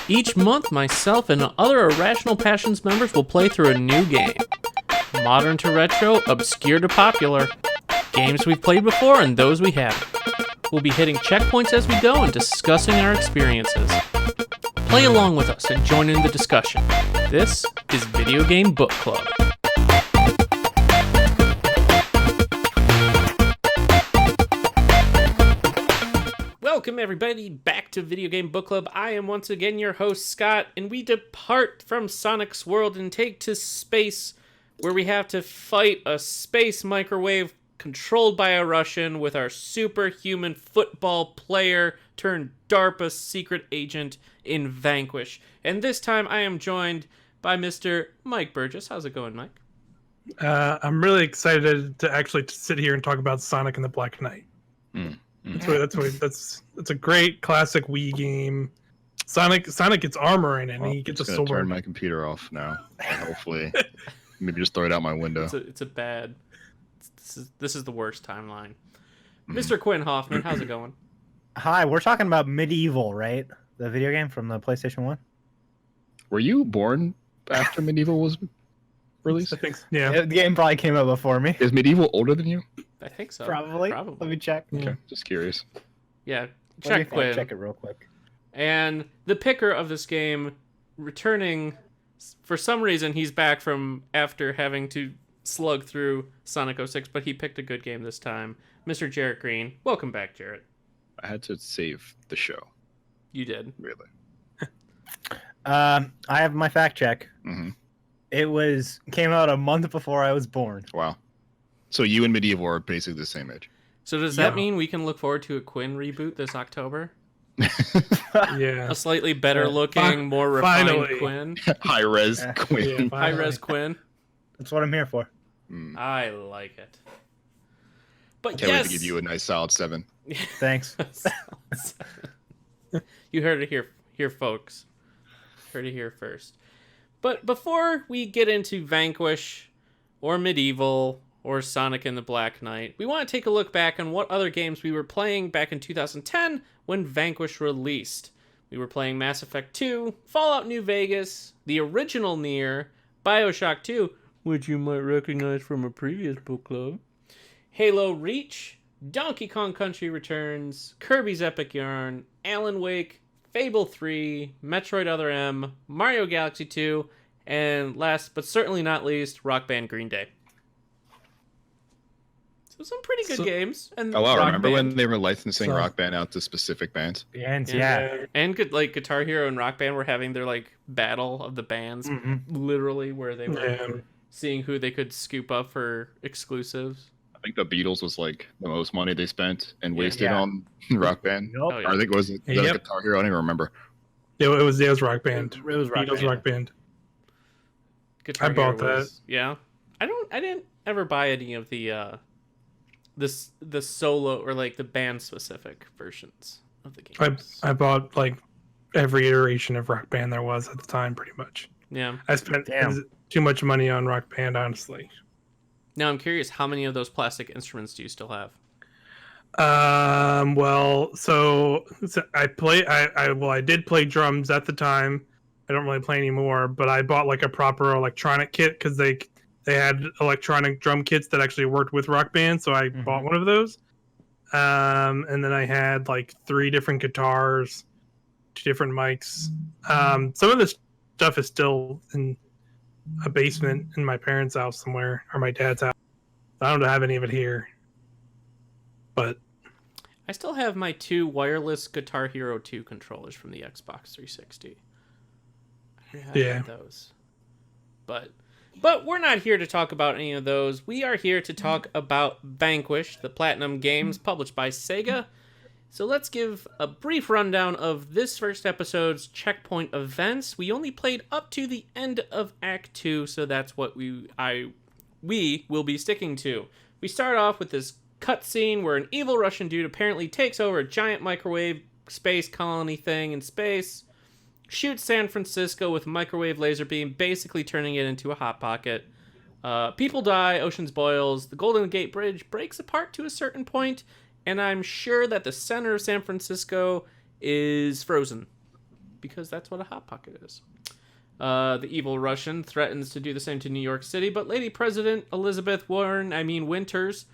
Each month, myself and other Irrational Passions members will play through a new game. Modern to retro, obscure to popular. Games we've played before and those we haven't. We'll be hitting checkpoints as we go and discussing our experiences. Play along with us and join in the discussion. This is Video Game Book Club. Welcome everybody back to Video Game Book Club. I am once again your host, Scott, and we depart from Sonic's world and take to space, where we have to fight a space microwave controlled by a Russian with our superhuman football player turned DARPA secret agent in Vanquish. And this time I am joined by Mr. Mike Burgess. How's it going, Mike? I'm really excited to actually sit here and talk about Sonic and the Black Knight. That's a great classic Wii game. Sonic gets armor in it, and he gets a sword. I'm just gonna turn my computer off now. Hopefully, maybe just throw it out my window. It's a bad. This is the worst timeline. Mr. Quin Hoffman, how's it going? Hi, we're talking about Medieval, right? The video game from the PlayStation 1? Were you born after Medieval was released? I think so. Yeah. The game probably came out before me. Is Medieval older than you? I think so. Probably. Let me check. Okay, just curious. Yeah, check Quin. Check it real quick. And the picker of this game, returning, for some reason he's back from after having to slug through Sonic 06, but he picked a good game this time. Mr. Jarrett Green. Welcome back, Jarrett. I had to save the show. You did. Really? I have my fact check. Mm-hmm. It came out a month before I was born. Wow. So you and Medieval are basically the same age. So does that mean we can look forward to a Quin reboot this October? Yeah. A slightly better looking, more refined Quin? High-res Quin. Yeah, High-res Quin? That's what I'm here for. I like it. But Can't wait to give you a nice solid 7. Thanks. You heard it here, folks. Heard it here first. But before we get into Vanquish, or Medieval, or Sonic and the Black Knight, we want to take a look back on what other games we were playing back in 2010 when Vanquish released. We were playing Mass Effect 2, Fallout New Vegas, the original Nier, BioShock 2, which you might recognize from a previous book club, Halo Reach, Donkey Kong Country Returns, Kirby's Epic Yarn, Alan Wake, Fable 3, Metroid Other M, Mario Galaxy 2, and last but certainly not least, Rock Band Green Day. So some pretty good games. And Oh wow! Rock Remember Band. when they were licensing Rock Band out to specific bands? Bands, yeah. And good, like Guitar Hero and Rock Band were having their like battle of the bands, literally, where they were seeing who they could scoop up for exclusives. I think the Beatles was like the most money they spent and wasted on Rock Band. Yep. Oh, yeah. Or I think was that Guitar Hero? I don't even remember. It was Rock Band. It was Rock Beatles Band. Rock Band. Guitar I bought Hero that. was, yeah. I didn't ever buy any of the the solo or like the band specific versions of the games. I bought like every iteration of Rock Band there was at the time, pretty much. Yeah. I spent too much money on Rock Band, honestly. Now I'm curious, how many of those plastic instruments do you still have? Well, so I did play drums at the time. I don't really play anymore, but I bought like a proper electronic kit because they had electronic drum kits that actually worked with Rock Band, so I bought one of those. And then I had like 3 different guitars, 2 different mics. Some of this stuff is still in a basement in my parents' house somewhere, or my dad's house. I don't have any of it here. But I still have my 2 wireless Guitar Hero 2 controllers from the Xbox 360. I have those. But we're not here to talk about any of those. We are here to talk about Vanquish, the Platinum Games published by Sega. So let's give a brief rundown of this first episode's checkpoint events. We only played up to the end of Act 2, so that's what we will be sticking to. We start off with this cutscene where an evil Russian dude apparently takes over a giant microwave space colony thing in space, shoots San Francisco with a microwave laser beam, basically turning it into a hot pocket. People die, oceans boils, the Golden Gate Bridge breaks apart to a certain point, and I'm sure that the center of San Francisco is frozen. because that's what a Hot Pocket is. The evil Russian threatens to do the same to New York City, but Lady President Elizabeth Winters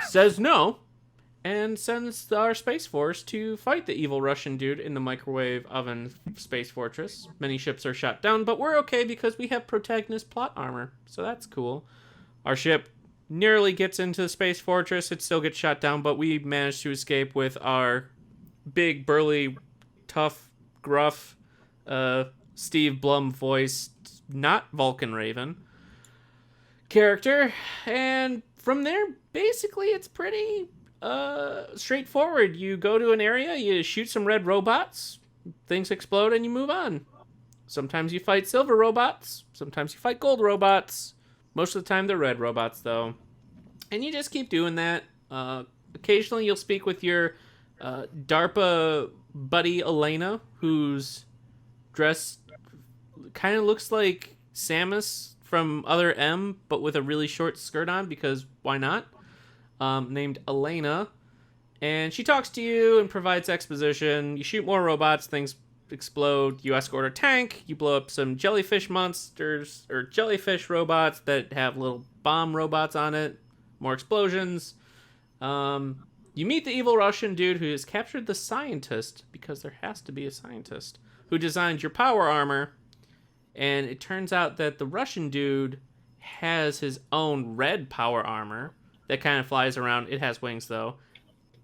says no and sends our Space Force to fight the evil Russian dude in the microwave oven space fortress. Many ships are shot down, but we're okay because we have protagonist plot armor, so that's cool. Our ship nearly gets into the space fortress. It still gets shot down, but we manage to escape with our big, burly, tough, gruff, Steve Blum voiced, not Vulcan Raven character. And from there, basically, it's pretty straightforward. You go to an area, you shoot some red robots, things explode, and you move on. Sometimes you fight silver robots, sometimes you fight gold robots. Most of the time, they're red robots, though. And you just keep doing that. Occasionally, you'll speak with your DARPA buddy, Elena, who's dressed kind of looks like Samus from Other M, but with a really short skirt on, because why not? Named Elena. And she talks to you and provides exposition. You shoot more robots, things explode. You escort a tank. You blow up some jellyfish monsters, or jellyfish robots that have little bomb robots on it. More explosions. You meet the evil Russian dude who has captured the scientist, because there has to be a scientist, who designed your power armor. And it turns out that the Russian dude has his own red power armor that kind of flies around. It has wings, though.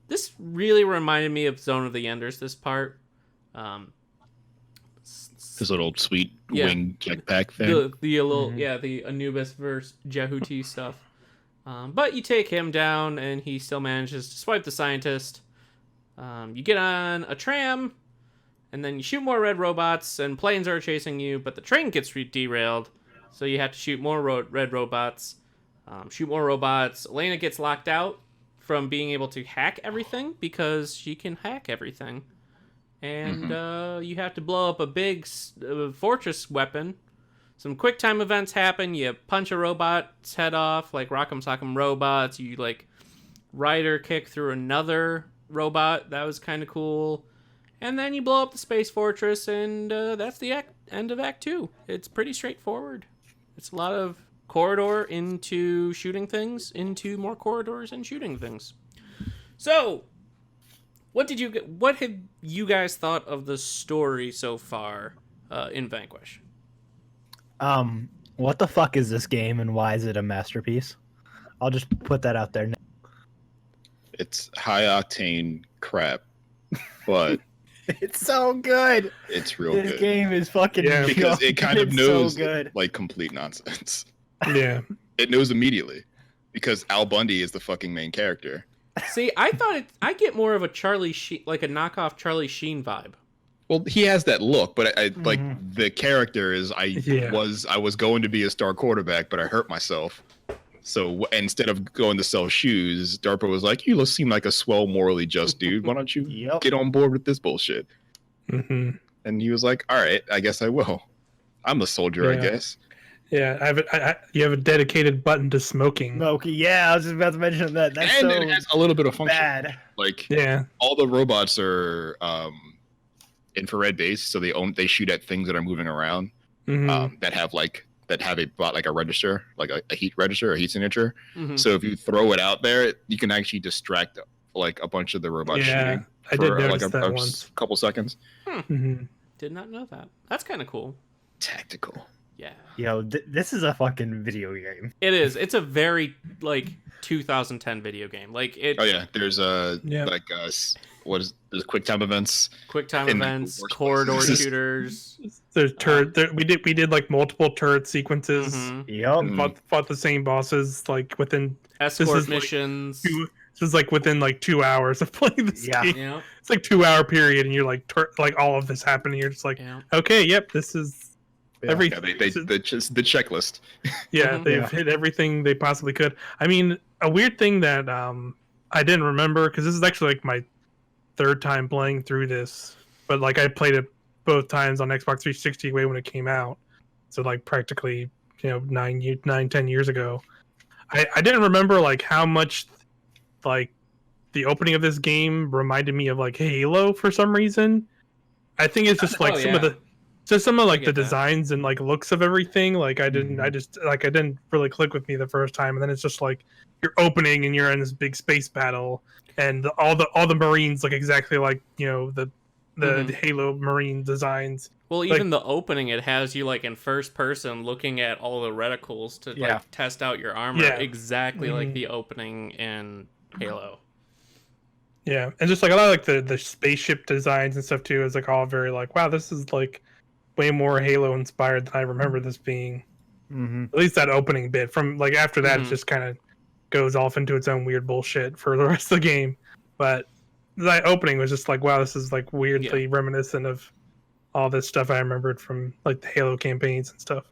This really reminded me of Zone of the Enders, this part. His little sweet wing jetpack thing. The Anubis versus Jehuti stuff. But you take him down, and he still manages to swipe the scientist. You get on a tram, and then you shoot more red robots, and planes are chasing you, but the train gets derailed, so you have to shoot more red robots. Shoot more robots. Elena gets locked out from being able to hack everything, because she can hack everything. And you have to blow up a big fortress weapon. Some quick time events happen. You punch a robot's head off, like Rock'em Sock'em Robots. You, like, rider kick through another robot. That was kind of cool. And then you blow up the space fortress, and that's the end of Act 2. It's pretty straightforward. It's a lot of corridor into shooting things, into more corridors and shooting things. So, what have you guys thought of the story so far in Vanquish? What the fuck is this game, and why is it a masterpiece? I'll just put that out there now. It's high octane crap, but it's so good. It's real good. This game is fucking because it kind of knows so good. like complete nonsense. Yeah, it knows immediately because Al Bundy is the fucking main character. See, I get more of a Charlie Sheen, like a knockoff Charlie Sheen vibe. Well, he has that look, but I like the character is I was going to be a star quarterback, but I hurt myself. So instead of going to sell shoes, DARPA was like, "You seem like a swell, morally just dude. Why don't you get on board with this bullshit?" Mm-hmm. And he was like, "All right, I guess I will. I'm a soldier, I guess." Yeah, you have a dedicated button to smoking. Smoking, yeah, I was just about to mention that. That's and so it has a little bit of function. bad. Like, all the robots are infrared based, so they shoot at things that are moving around that have a register, like a heat register, a heat signature. So if you throw it out there, you can actually distract like a bunch of the robots shooting I for did notice like that a once. couple seconds. Did not know that. That's kind of cool. Tactical. Yeah. Yo, this is a fucking video game. It is. It's a very, like, 2010 video game. Like, it... Oh, yeah. There's, there's quick time events. Corridor shooters. There's we did, like, multiple turret sequences. Yep. Fought the same bosses, like, within... Escort missions. This is, like, within, like, 2 hours of playing this game. Yeah. It's, like, 2 hour period, and you're, like, all of this happening. You're just like, okay, yep, this is... everything. The checklist. They've hit everything they possibly could. I mean, a weird thing that I didn't remember, because this is actually like my third time playing through this, but like I played it both times on Xbox 360 way when it came out, so like practically 9-10 years ago. I didn't remember like how much like the opening of this game reminded me of like Halo for some reason. I think it's just like Oh, some yeah. of the just some of like the get that. designs and like looks of everything. Like I Mhm. didn't really click with me the first time, and then it's just like you're opening and you're in this big space battle, and all the Marines look exactly like the Mhm. Halo Marine designs. Well, Like- even the opening, it has you like in first person looking at all the reticles to Yeah. like test out your armor, Yeah. exactly like Mhm. the opening in Halo. Yeah, and just like a lot of like the spaceship designs and stuff too is like all very like, wow, this is like way more Halo inspired than I remember this being. Mm-hmm. At least that opening bit. From like after that, Mhm. it just kind of goes off into its own weird bullshit for the rest of the game. But that opening was just like, wow, this is like weirdly reminiscent of all this stuff I remembered from like the Halo campaigns and stuff.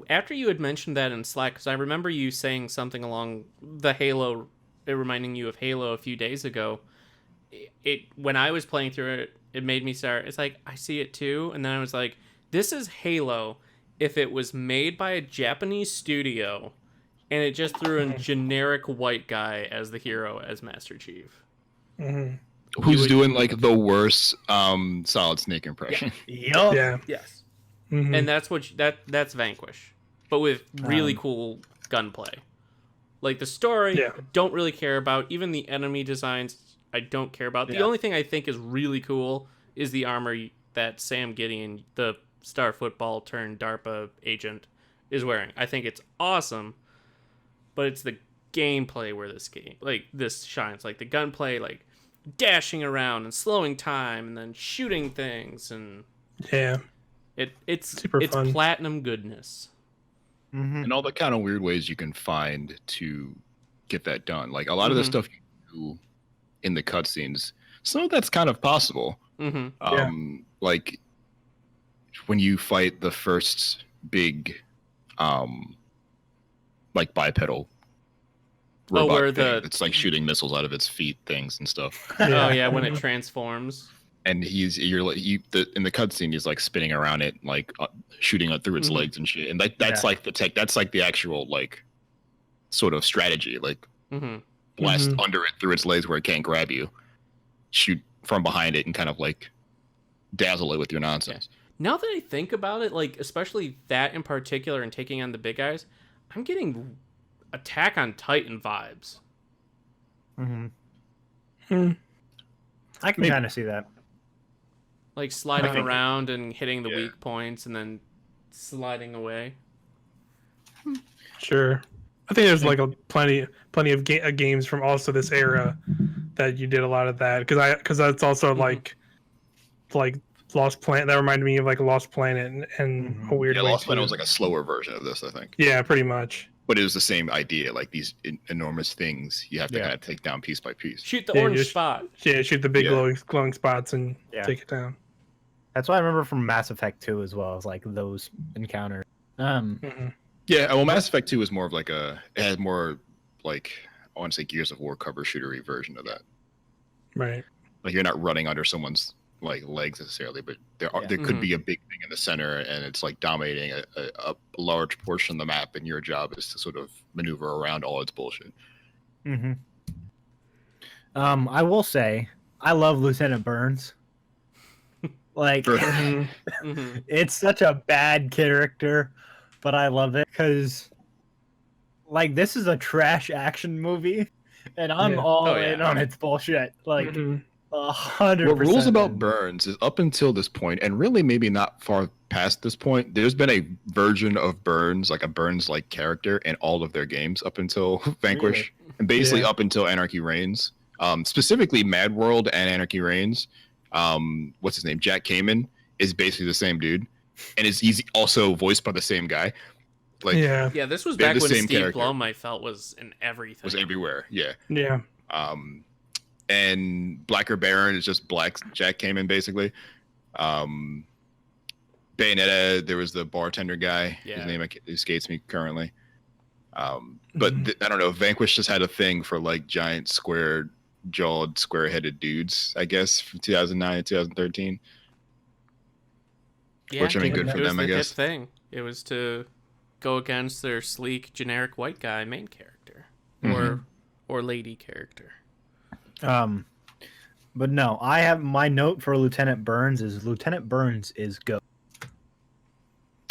After you had mentioned that in Slack, because I remember you saying something along the Halo, it reminding you of Halo a few days ago. It when I was playing through it, it made me start. It's like I see it too, and then I was like, this is Halo if it was made by a Japanese studio, and it just threw in generic white guy as the hero as Master Chief. Mm-hmm. Who's doing like the worst Solid Snake impression? Yup. Yeah. Yes. Mm-hmm. And that's what that's Vanquish, but with really cool gunplay. Like the story, Yeah. don't really care about. Even the enemy designs, I don't care about. The Yeah. only thing I think is really cool is the armor that Sam Gideon, the star football turned DARPA agent, is wearing. I think it's awesome, but it's the gameplay where this shines. Like the gunplay, like dashing around and slowing time and then shooting things, and Yeah. it's Super fun. platinum goodness. Mm-hmm. And all the kind of weird ways you can find to get that done. Like a lot of the stuff you do in the cutscenes, some of that's kind of possible. Mm-hmm. Like when you fight the first big like bipedal robot where thing, it's like shooting missiles out of its feet things and stuff. Oh yeah, when it transforms. And in the cutscene he's like spinning around it, like shooting it through its legs and shit. And that's like the tech. That's like the actual like sort of strategy. Like blast under it through its legs where it can't grab you, shoot from behind it, and kind of like dazzle it with your nonsense. Now that I think about it, like especially that in particular and taking on the big guys, I'm getting Attack on Titan vibes. Mm-hmm. I can kind of see that. Like sliding around and hitting the weak points and then sliding away. Sure. I think there's like plenty of games from also this era that you did a lot of that because that's also like Lost Planet. That reminded me of like Lost Planet and a weird way Lost too. Planet was like a slower version of this, I think. Yeah, pretty much. But it was the same idea, like these enormous things you have to kind of take down piece by piece. Shoot the orange spot. Yeah, shoot the big glowing spots and take it down. That's what I remember from Mass Effect 2 as well, as like those encounters. Yeah, well, Mass Effect 2 is more of like it had more like, I want to say Gears of War cover shootery version of that. Right. Like you're not running under someone's like legs necessarily, but there could be a big thing in the center and it's like dominating a large portion of the map, and your job is to sort of maneuver around all its bullshit. I will say I love Lieutenant Burns. Like it's such a bad character, but I love it because like this is a trash action movie and I'm all in on its bullshit. Like 100%. What rules about Burns is up until this point, and really maybe not far past this point, there's been a version of Burns, like a Burns-like character in all of their games up until Vanquish, and basically up until Anarchy Reigns. Specifically Mad World and Anarchy Reigns. What's his name? Jack Kamen is basically the same dude, and he's also voiced by the same guy. Like yeah, this was back when Steve character. Blum I felt was in everything. Was everywhere, yeah. And Blacker Baron is just Black Jack Kamen basically. Bayonetta, there was the bartender guy. His name escapes me currently. But I don't know. Vanquish just had a thing for like giant square-jawed, square-headed dudes, I guess, from 2009 to 2013. Yeah, which I mean, good for them, I guess. Hit thing. It was to go against their sleek, generic white guy main character or lady character. But no, I have my note for Lieutenant Burns is go.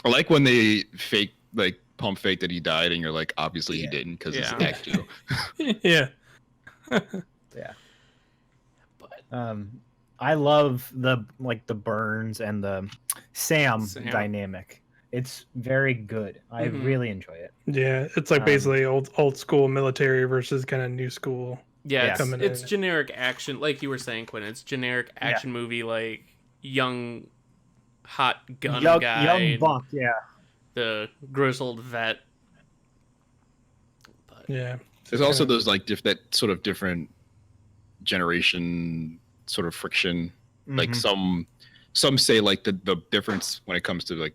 I like when they pump fake that he died, and you're like, obviously he didn't because it's Act 2. Yeah. Yeah. But I love the Burns and the Sam dynamic. It's very good. I really enjoy it. Yeah, it's like basically old school military versus kind of new school. Yeah, it's generic action, like you were saying, Quinn. It's generic action movie, like young, hot gun guy, young buck. Yeah, the grizzled vet. But yeah, there's also those like that sort of different generation sort of friction. Like some say like the difference when it comes to like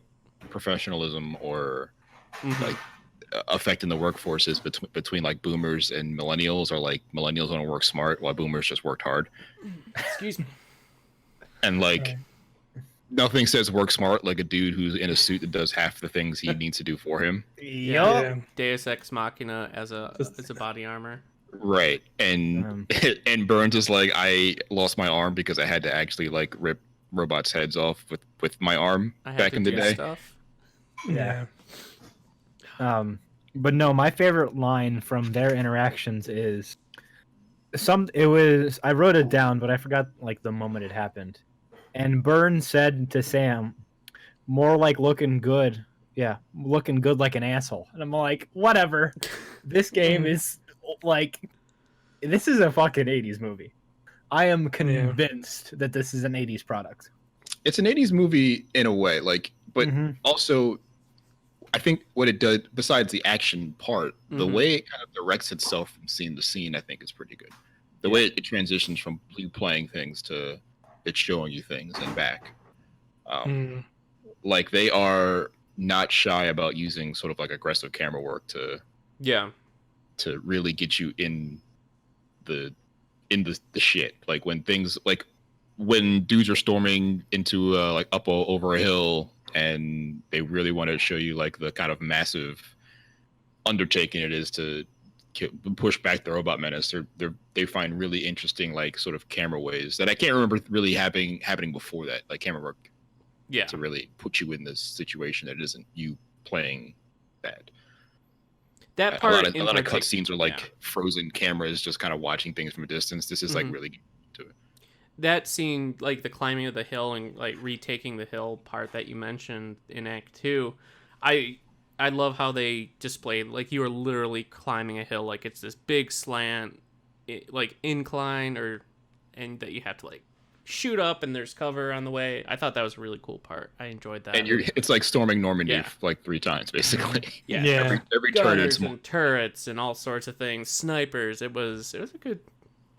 professionalism or like affecting the workforce is between like boomers and millennials, or like millennials want to work smart while boomers just worked hard. Excuse me. And like nothing says work smart like a dude who's in a suit that does half the things he needs to do for him. Yeah. Deus Ex Machina as a body armor. Right. And and Burns is like, I lost my arm because I had to actually like rip robots' heads off with my arm back in the day. Stuff. Yeah. But no, my favorite line from their interactions is I wrote it down, but I forgot like the moment it happened. And Burns said to Sam, more like looking good. Yeah, looking good like an asshole. And I'm like, whatever. This game is like, this is a fucking 80s movie. I am convinced that this is an 80s product. It's an 80s movie in a way, like, but also I think what it does, besides the action part, the way it kind of directs itself from scene to scene, I think is pretty good. The way it transitions from you playing things to it showing you things and back. Like they are not shy about using sort of like aggressive camera work to really get you in the shit. Like when things like when dudes are storming into like over a hill and they really want to show you like the kind of massive undertaking it is to push back the robot menace. They find really interesting like sort of camera ways that I can't remember really happening before that, like camera work to really put you in this situation that isn't you playing that. That part, a lot of cutscenes are like frozen cameras, just kind of watching things from a distance. This is like really good to it. That scene, like the climbing of the hill and like retaking the hill part that you mentioned in Act 2, I love how they displayed like you are literally climbing a hill, like it's this big slant, like incline, and that you have to like shoot up and there's cover on the way. I thought that was a really cool part. I enjoyed that. And it's like storming Normandy like 3 times basically. Yeah. Every turn is and turrets and all sorts of things, snipers. It was a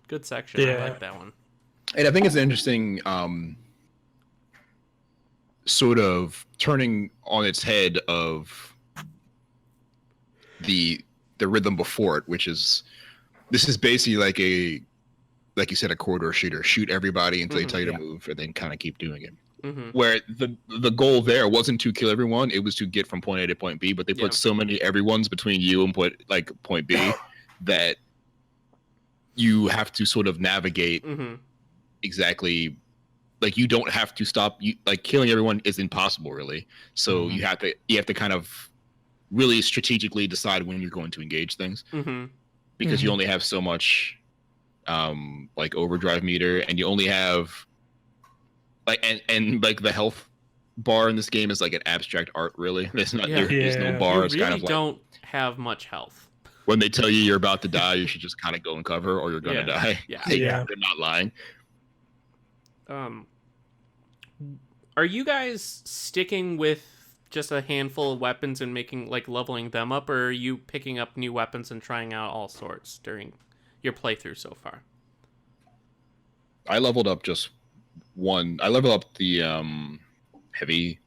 good section. I like that one. And I think it's an interesting sort of turning on its head of the rhythm before it, which is this is basically like you said, a corridor shooter. Shoot everybody until they tell you to move, and then kind of keep doing it. Where the goal there wasn't to kill everyone; it was to get from point A to point B. But they put so many everyone's between you and point B that you have to sort of navigate exactly. Like you don't have to stop. Like killing everyone is impossible, really. So you have to kind of really strategically decide when you're going to engage things, because you only have so much. Like overdrive meter, and you only have like and like the health bar in this game is like an abstract art, really. There's no bar. It's you really kind of don't have much health. When they tell you you're about to die, you should just kind of go and cover, or you're gonna die. They're not lying. Are you guys sticking with just a handful of weapons and leveling them up, or are you picking up new weapons and trying out all sorts during your playthrough so far? I leveled up just one. I leveled up the heavy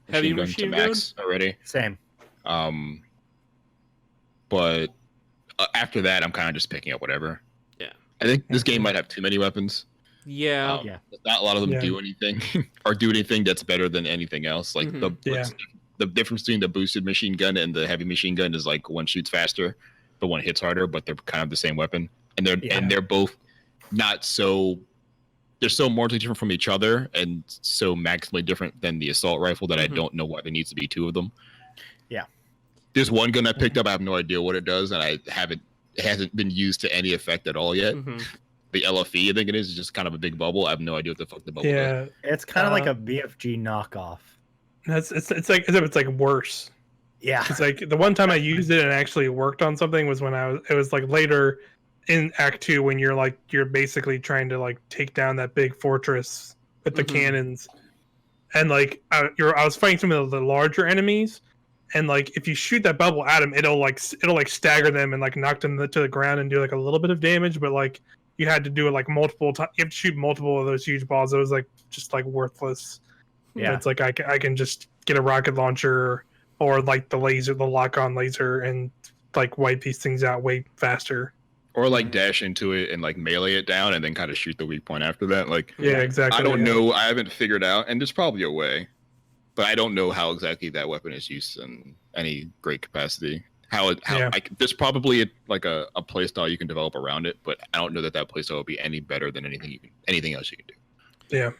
machine gun to max already. Same. But after that, I'm kind of just picking up whatever. Yeah. I think this game might have too many weapons. Yeah. Not a lot of them do anything or do anything that's better than anything else. Like the difference between the boosted machine gun and the heavy machine gun is like one shoots faster, but one hits harder, but they're kind of the same weapon. And they're both not so they're so markedly different from each other and so maximally different than the assault rifle that I don't know why there needs to be two of them. Yeah. There's one gun I picked up. I have no idea what it does, and it hasn't been used to any effect at all yet. The LFE, I think it is just kind of a big bubble. I have no idea what the fuck the bubble does. It's kind of like a BFG knockoff. It's like worse. Yeah. It's like the one time I used it and actually worked on something was when it was like later in Act 2 when you're basically trying to like take down that big fortress with the cannons, and like I was fighting some of the larger enemies, and like if you shoot that bubble at them, it'll like stagger them and like knock them to the ground and do like a little bit of damage, but like you had to do it like multiple times. You have to shoot multiple of those huge balls. It was like just like worthless. Yeah, it's like I can just get a rocket launcher or like the lock-on laser, and like wipe these things out way faster. Or like dash into it and like melee it down and then kind of shoot the weak point after that. Like, yeah, exactly. I don't know. I haven't figured out, and there's probably a way, but I don't know how exactly that weapon is used in any great capacity. There's probably a play style you can develop around it, but I don't know that play style will be any better than anything else you can do. Yeah,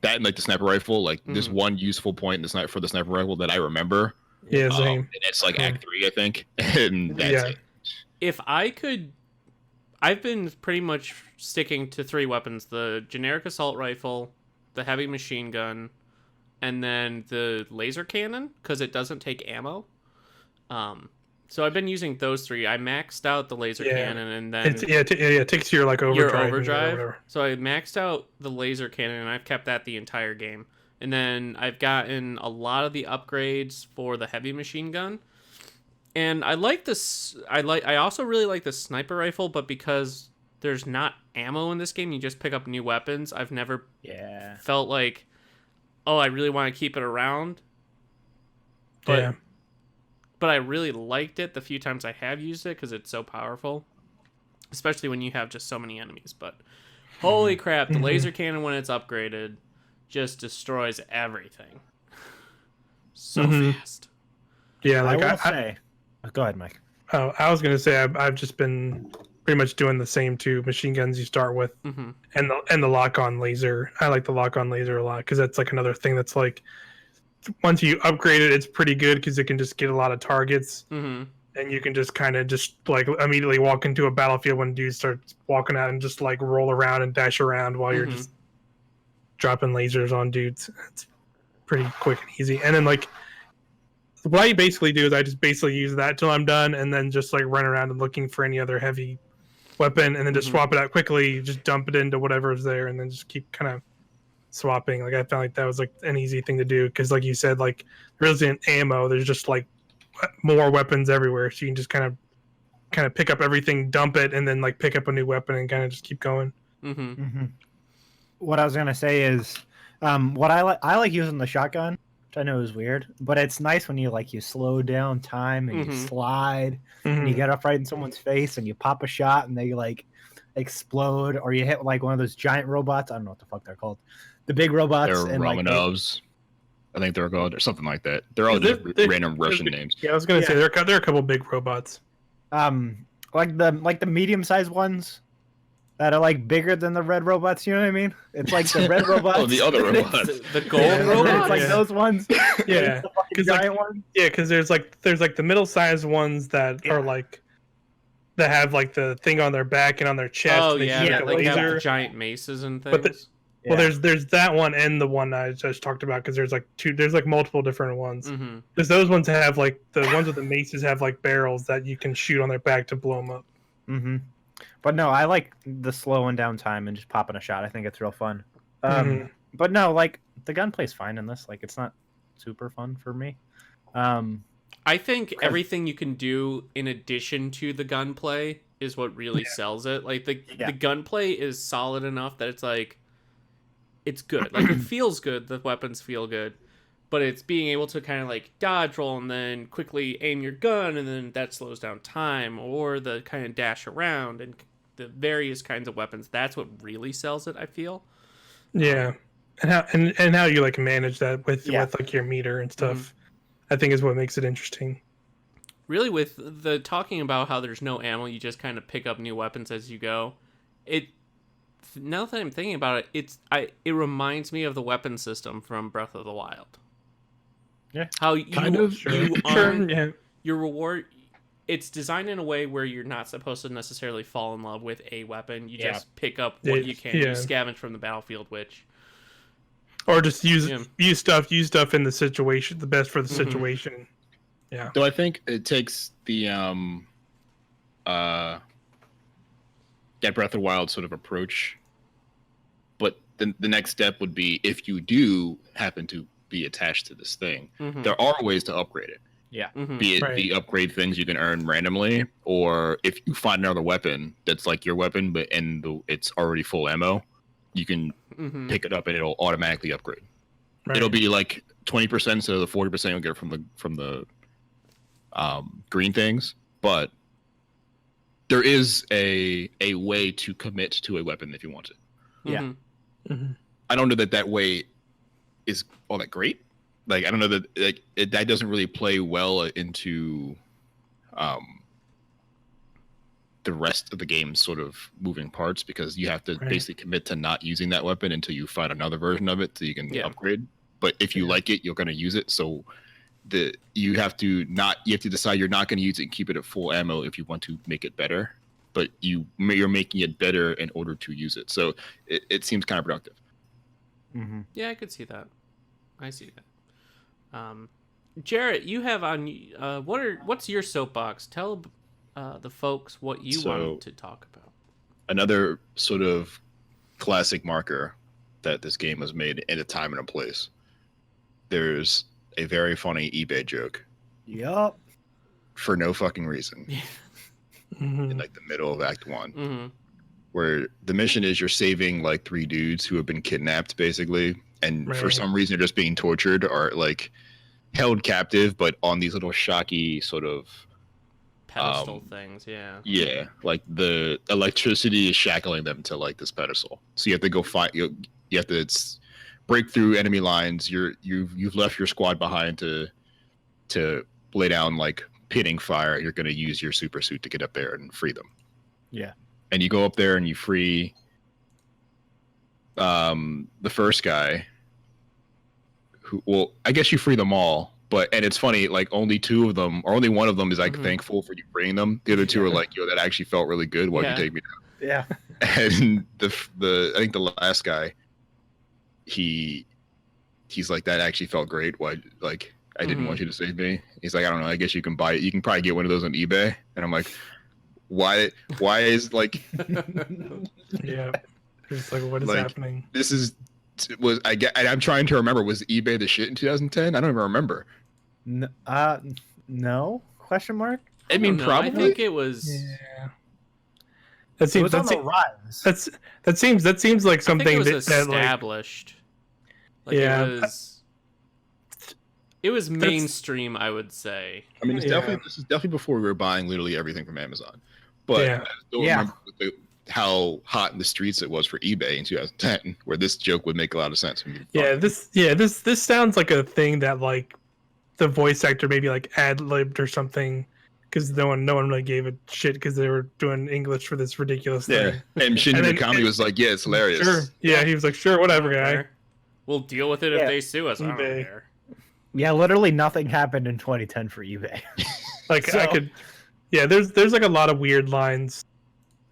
that and like the sniper rifle, like there's one useful point for the sniper rifle that I remember. Yeah, same. And it's like Act 3, I think, and that's it. If I could, I've been pretty much sticking to 3 weapons: the generic assault rifle, the heavy machine gun, and then the laser cannon, because it doesn't take ammo. So I've been using those 3. I maxed out the laser cannon, and then it takes your like overdrive. So I maxed out the laser cannon, and I've kept that the entire game. And then I've gotten a lot of the upgrades for the heavy machine gun. And I like this. I also really like the sniper rifle, but because there's not ammo in this game, you just pick up new weapons. I've never felt like, oh, I really want to keep it around. But I really liked it the few times I have used it because it's so powerful, especially when you have just so many enemies. But holy crap, the laser cannon, when it's upgraded, just destroys everything so fast. Yeah, like go ahead, Mike. Oh, I was gonna say I've just been pretty much doing the same 2 machine guns you start with, and the lock-on laser. I like the lock-on laser a lot because that's like another thing that's like, once you upgrade it, it's pretty good because it can just get a lot of targets, and you can just kind of just like immediately walk into a battlefield when dudes start walking out and just like roll around and dash around while you're just dropping lasers on dudes. It's pretty quick and easy. And then like what I basically do is I just basically use that till I'm done, and then just like run around and looking for any other heavy weapon, and then just swap it out quickly, just dump it into whatever's there, and then just keep kind of swapping. Like I found like that was like an easy thing to do because like you said, like there isn't ammo, there's just like more weapons everywhere, so you can just kind of pick up everything, dump it, and then like pick up a new weapon and kind of just keep going. What I was gonna say is what I like using the shotgun, which I know is weird, but it's nice when you slow down time and you slide and you get up right in someone's face and you pop a shot and they like explode, or you hit like one of those giant robots. I don't know what the fuck they're called. The big robots. They're and Romanovs. I think they're called, or something like that. They're all just random Russian names. Yeah, I was gonna say there are a couple big robots. Like the medium-sized ones that are like bigger than the red robots. You know what I mean? It's like the red robots. Oh, the other robots. The gold robots. It's like those ones. Yeah, because giant ones. Yeah, because there's like the middle-sized ones that are like that have like the thing on their back and on their chest. Oh and yeah, like they a laser. have giant maces and things. Well, there's that one and the one I just talked about, because there's like multiple different ones. Because those ones have like the ones with the maces have like barrels that you can shoot on their back to blow them up. But no, I like the slowing down time and just popping a shot. I think it's real fun. But no, like the gunplay's fine in this. Like it's not super fun for me. I think everything you can do in addition to the gunplay is what really sells it. Like the gunplay is solid enough that it's like, it's good. Like it feels good. The weapons feel good, but it's being able to kind of like dodge roll and then quickly aim your gun, and then that slows down time, or the kind of dash around and the various kinds of weapons. That's what really sells it, I feel. Yeah, and how you like manage that with like your meter and stuff, I think is what makes it interesting. Really, with the talking about how there's no ammo, you just kind of pick up new weapons as you go. now that I'm thinking about it, it reminds me of the weapon system from Breath of the Wild. Yeah, how you Sure. earn your reward. It's designed in a way where you're not supposed to necessarily fall in love with a weapon. You just pick up what you can. You scavenge from the battlefield, or just use stuff in the situation, the best for the situation. Yeah. So I think it takes the get Breath of the Wild sort of approach, but the next step would be if you do happen to be attached to this thing, there are ways to upgrade it. Yeah. Be it the upgrade things you can earn randomly, or if you find another weapon that's like your weapon, but it's already full ammo, you can pick it up and it'll automatically upgrade. Right. It'll be like 20% instead of the 40% you'll get from the green things, but there is a way to commit to a weapon if you want it. Yeah. I don't know that way is all that great. Like, I don't know that that doesn't really play well into the rest of the game's sort of moving parts, because you have to basically commit to not using that weapon until you find another version of it so you can upgrade. But if you like it, you're going to use it. So you have to decide you're not going to use it and keep it at full ammo if you want to make it better. But you're making it better in order to use it. So it seems kind of productive. Yeah, I could see that. I see that. Jarrett, you have on what's your soapbox? Tell the folks what you wanted to talk about. Another sort of classic marker that this game was made in a time and a place. There's a very funny eBay joke. Yup. For no fucking reason. In like the middle of Act 1. Where the mission is you're saving like 3 dudes who have been kidnapped basically, and for some reason they're just being tortured or like held captive, but on these little shocky sort of pedestal things. Yeah, like the electricity is shackling them to like this pedestal, so you have to go fight. You have to break through enemy lines. You've left your squad behind to lay down like pitting fire. You're going to use your super suit to get up there and free them. Yeah. And you go up there and you free the first guy. Well, I guess you free them all, and it's funny, like only 2 of them, or only one of them is like thankful for you freeing them. The other 2 are like, yo, that actually felt really good. Why'd you take me down? Yeah. And I think the last guy, he's like, that actually felt great. Why, like, I didn't want you to save me. He's like, I don't know, I guess you can buy it. You can probably get one of those on eBay. And I'm like, why is like yeah, it's like, what is happening? I'm trying to remember, was eBay the shit in 2010? I don't even remember. No question mark. I mean, probably. I think it was. Yeah. That seems on the rise. That seems like something I think it was established. It was mainstream, I would say. I mean, this is definitely before we were buying literally everything from Amazon. But I still remember how hot in the streets it was for eBay in 2010, where this joke would make a lot of sense. This sounds like a thing that like the voice actor maybe like ad-libbed or something, because no one really gave a shit because they were doing English for this ridiculous thing. And Shinji Mikami was like, yeah, it's hilarious. Sure. Yeah, he was like, sure, whatever, guy. We'll deal with it if they sue us. I don't care. Yeah, literally nothing happened in 2010 for eBay. There's like a lot of weird lines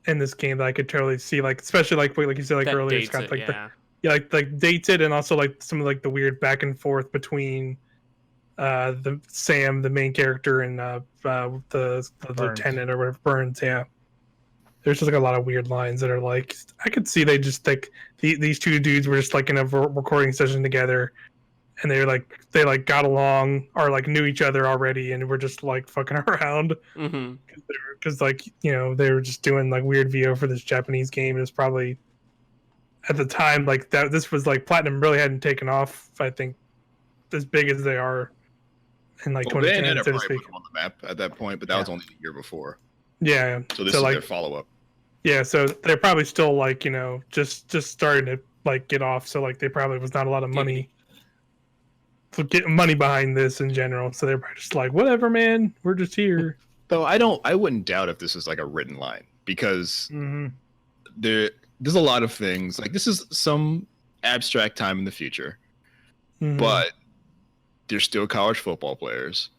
in this game that I could totally see, like especially like you said, like that earlier, it's got like like dates it, and also like some of like the weird back and forth between the Sam, the main character, and the lieutenant or whatever, Burns. Yeah, there's just like a lot of weird lines that are like, I could see they just like these 2 dudes were just like in a recording session together, and they got along or like knew each other already, and were just like fucking around because like, you know, they were just doing like weird VO for this Japanese game. It was probably at the time like that. This was like Platinum really hadn't taken off, I think, as big as they are in like 2010, so to speak. On the map at that point, but that was only the year before. Yeah. So this is like their follow up. Yeah, so they're probably still like, you know, just starting to like get off. So like they probably was not a lot of money. Getting money behind this in general, so they're just like, whatever, man, we're just here. Though I wouldn't doubt if this is like a written line, because there's a lot of things. Like, this is some abstract time in the future, but they're still college football players.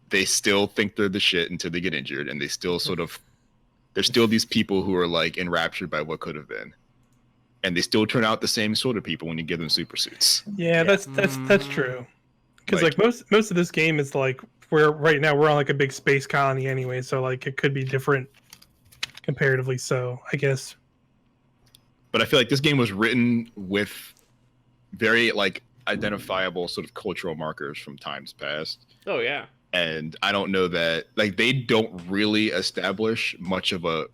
They still think they're the shit until they get injured, and they still there's still these people who are like enraptured by what could have been, and they still turn out the same sort of people when you give them super suits. Yeah, that's true. Because like most of this game is like right now we're on like a big space colony anyway, so like it could be different comparatively. So I guess. But I feel like this game was written with very like identifiable sort of cultural markers from times past. Oh yeah. And I don't know that like they don't really establish much of a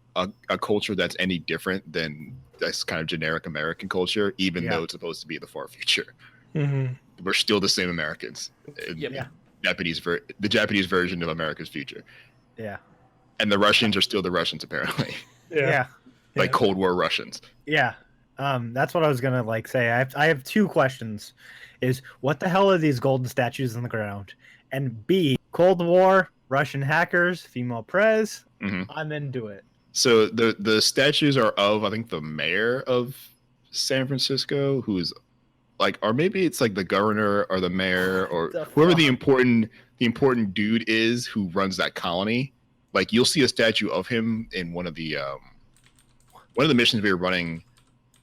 culture that's any different than this kind of generic American culture, even though it's supposed to be the far future. We're still the same Americans. Yeah. The Japanese version of America's future. Yeah. And the Russians are still the Russians apparently. Yeah. Like Cold War Russians. Yeah. That's what I was gonna like say. I have two questions. Is what the hell are these golden statues on the ground? And B, Cold War, Russian hackers, female prez. I'm into it. So the statues are of, I think, the mayor of San Francisco, who's like, or maybe it's like the governor or the mayor or whoever the important dude is who runs that colony. Like, you'll see a statue of him in one of the missions we were running.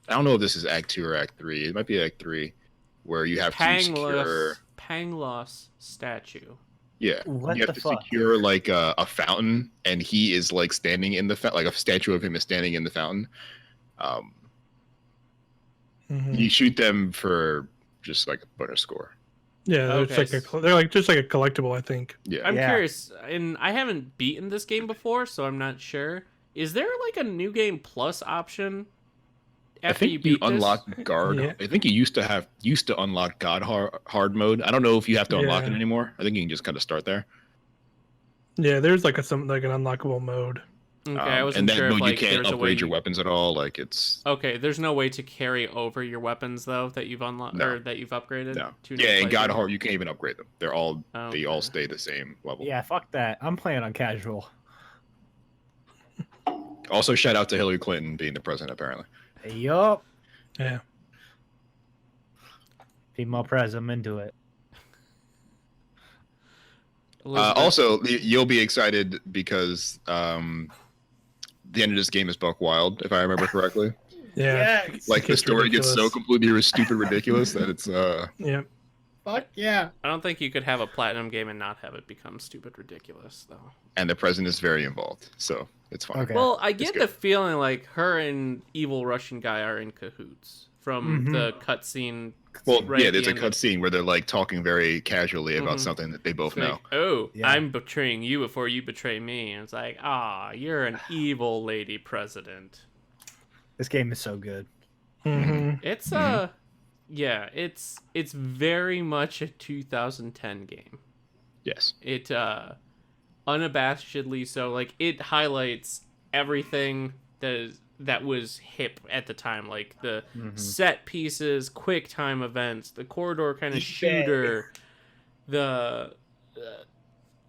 I don't know if this is Act 2 or Act 3. It might be Act 3, where you have to secure Pangloss statue. Yeah, what you have the to fuck? secure like a fountain, and he is like standing in the like a statue of him is standing in the fountain. You shoot them for just like a bonus score. Yeah, they're like just like a collectible, I think. Yeah, I'm curious, and I haven't beaten this game before, so I'm not sure. Is there like a new game plus option? I think you unlock guard. Yeah. I think you used to unlock God hard mode. I don't know if you have to unlock it anymore. I think you can just kind of start there. Yeah, there's like an unlockable mode. Okay, I wasn't and then sure if like, you can't there's upgrade your weapons at all. Like it's okay. There's no way to carry over your weapons though that you've unlocked or that you've upgraded. No. To yeah, and God hard you can't even upgrade them. They're all okay. They all stay the same level. Yeah, fuck that. I'm playing on casual. Also, shout out to Hillary Clinton being the president apparently. Yup. Yeah. Female prez, I'm into it. Also, you'll be excited because the end of this game is buck wild, if I remember correctly. Yeah. Like the story gets so completely stupid ridiculous that it's Yeah. Fuck yeah. I don't think you could have a platinum game and not have it become stupid ridiculous though. And the president is very involved, so it's fine. Okay. Well, I get the feeling like her and evil Russian guy are in cahoots from the cutscene. Well, yeah, there's a cutscene where they're like talking very casually about something that they both know. Like, oh, yeah. I'm betraying you before you betray me. And it's like, you're an evil lady president. This game is so good. It's yeah, it's very much a 2010 game. Yes. It unabashedly so. Like, it highlights everything that was hip at the time, like the set pieces, quick time events, the corridor kind of shooter, the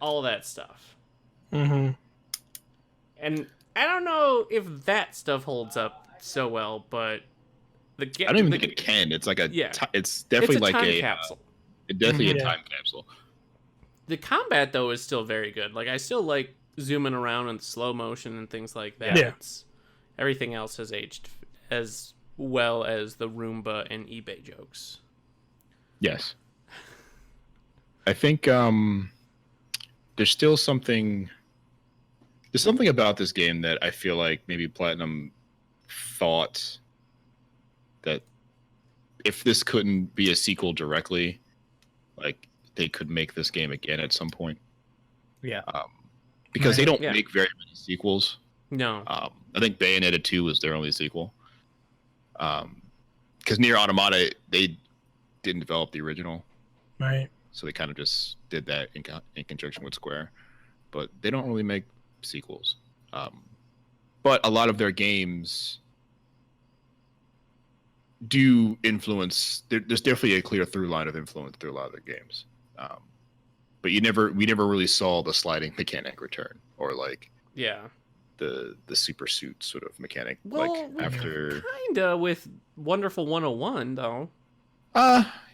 all that stuff. And I don't know if that stuff holds up so well, but I don't even think it can. It's like it's definitely like a capsule. It's definitely a time capsule. The combat though is still very good. Like, I still like zooming around in slow motion and things like that. Yeah. Everything else has aged as well as the Roomba and eBay jokes. Yes. I think there's still something about this game that I feel like maybe Platinum thought that if this couldn't be a sequel directly, like they could make this game again at some point. Yeah. Because they don't make very many sequels. No. I think Bayonetta 2 was their only sequel. Because Nier Automata, they didn't develop the original. Right. So they kind of just did that in conjunction with Square. But they don't really make sequels. But a lot of their games do influence. There's definitely a clear through line of influence through a lot of their games. But we never really saw the sliding mechanic return, or like the super suit sort of mechanic. Well, like after kinda with Wonderful 101 though.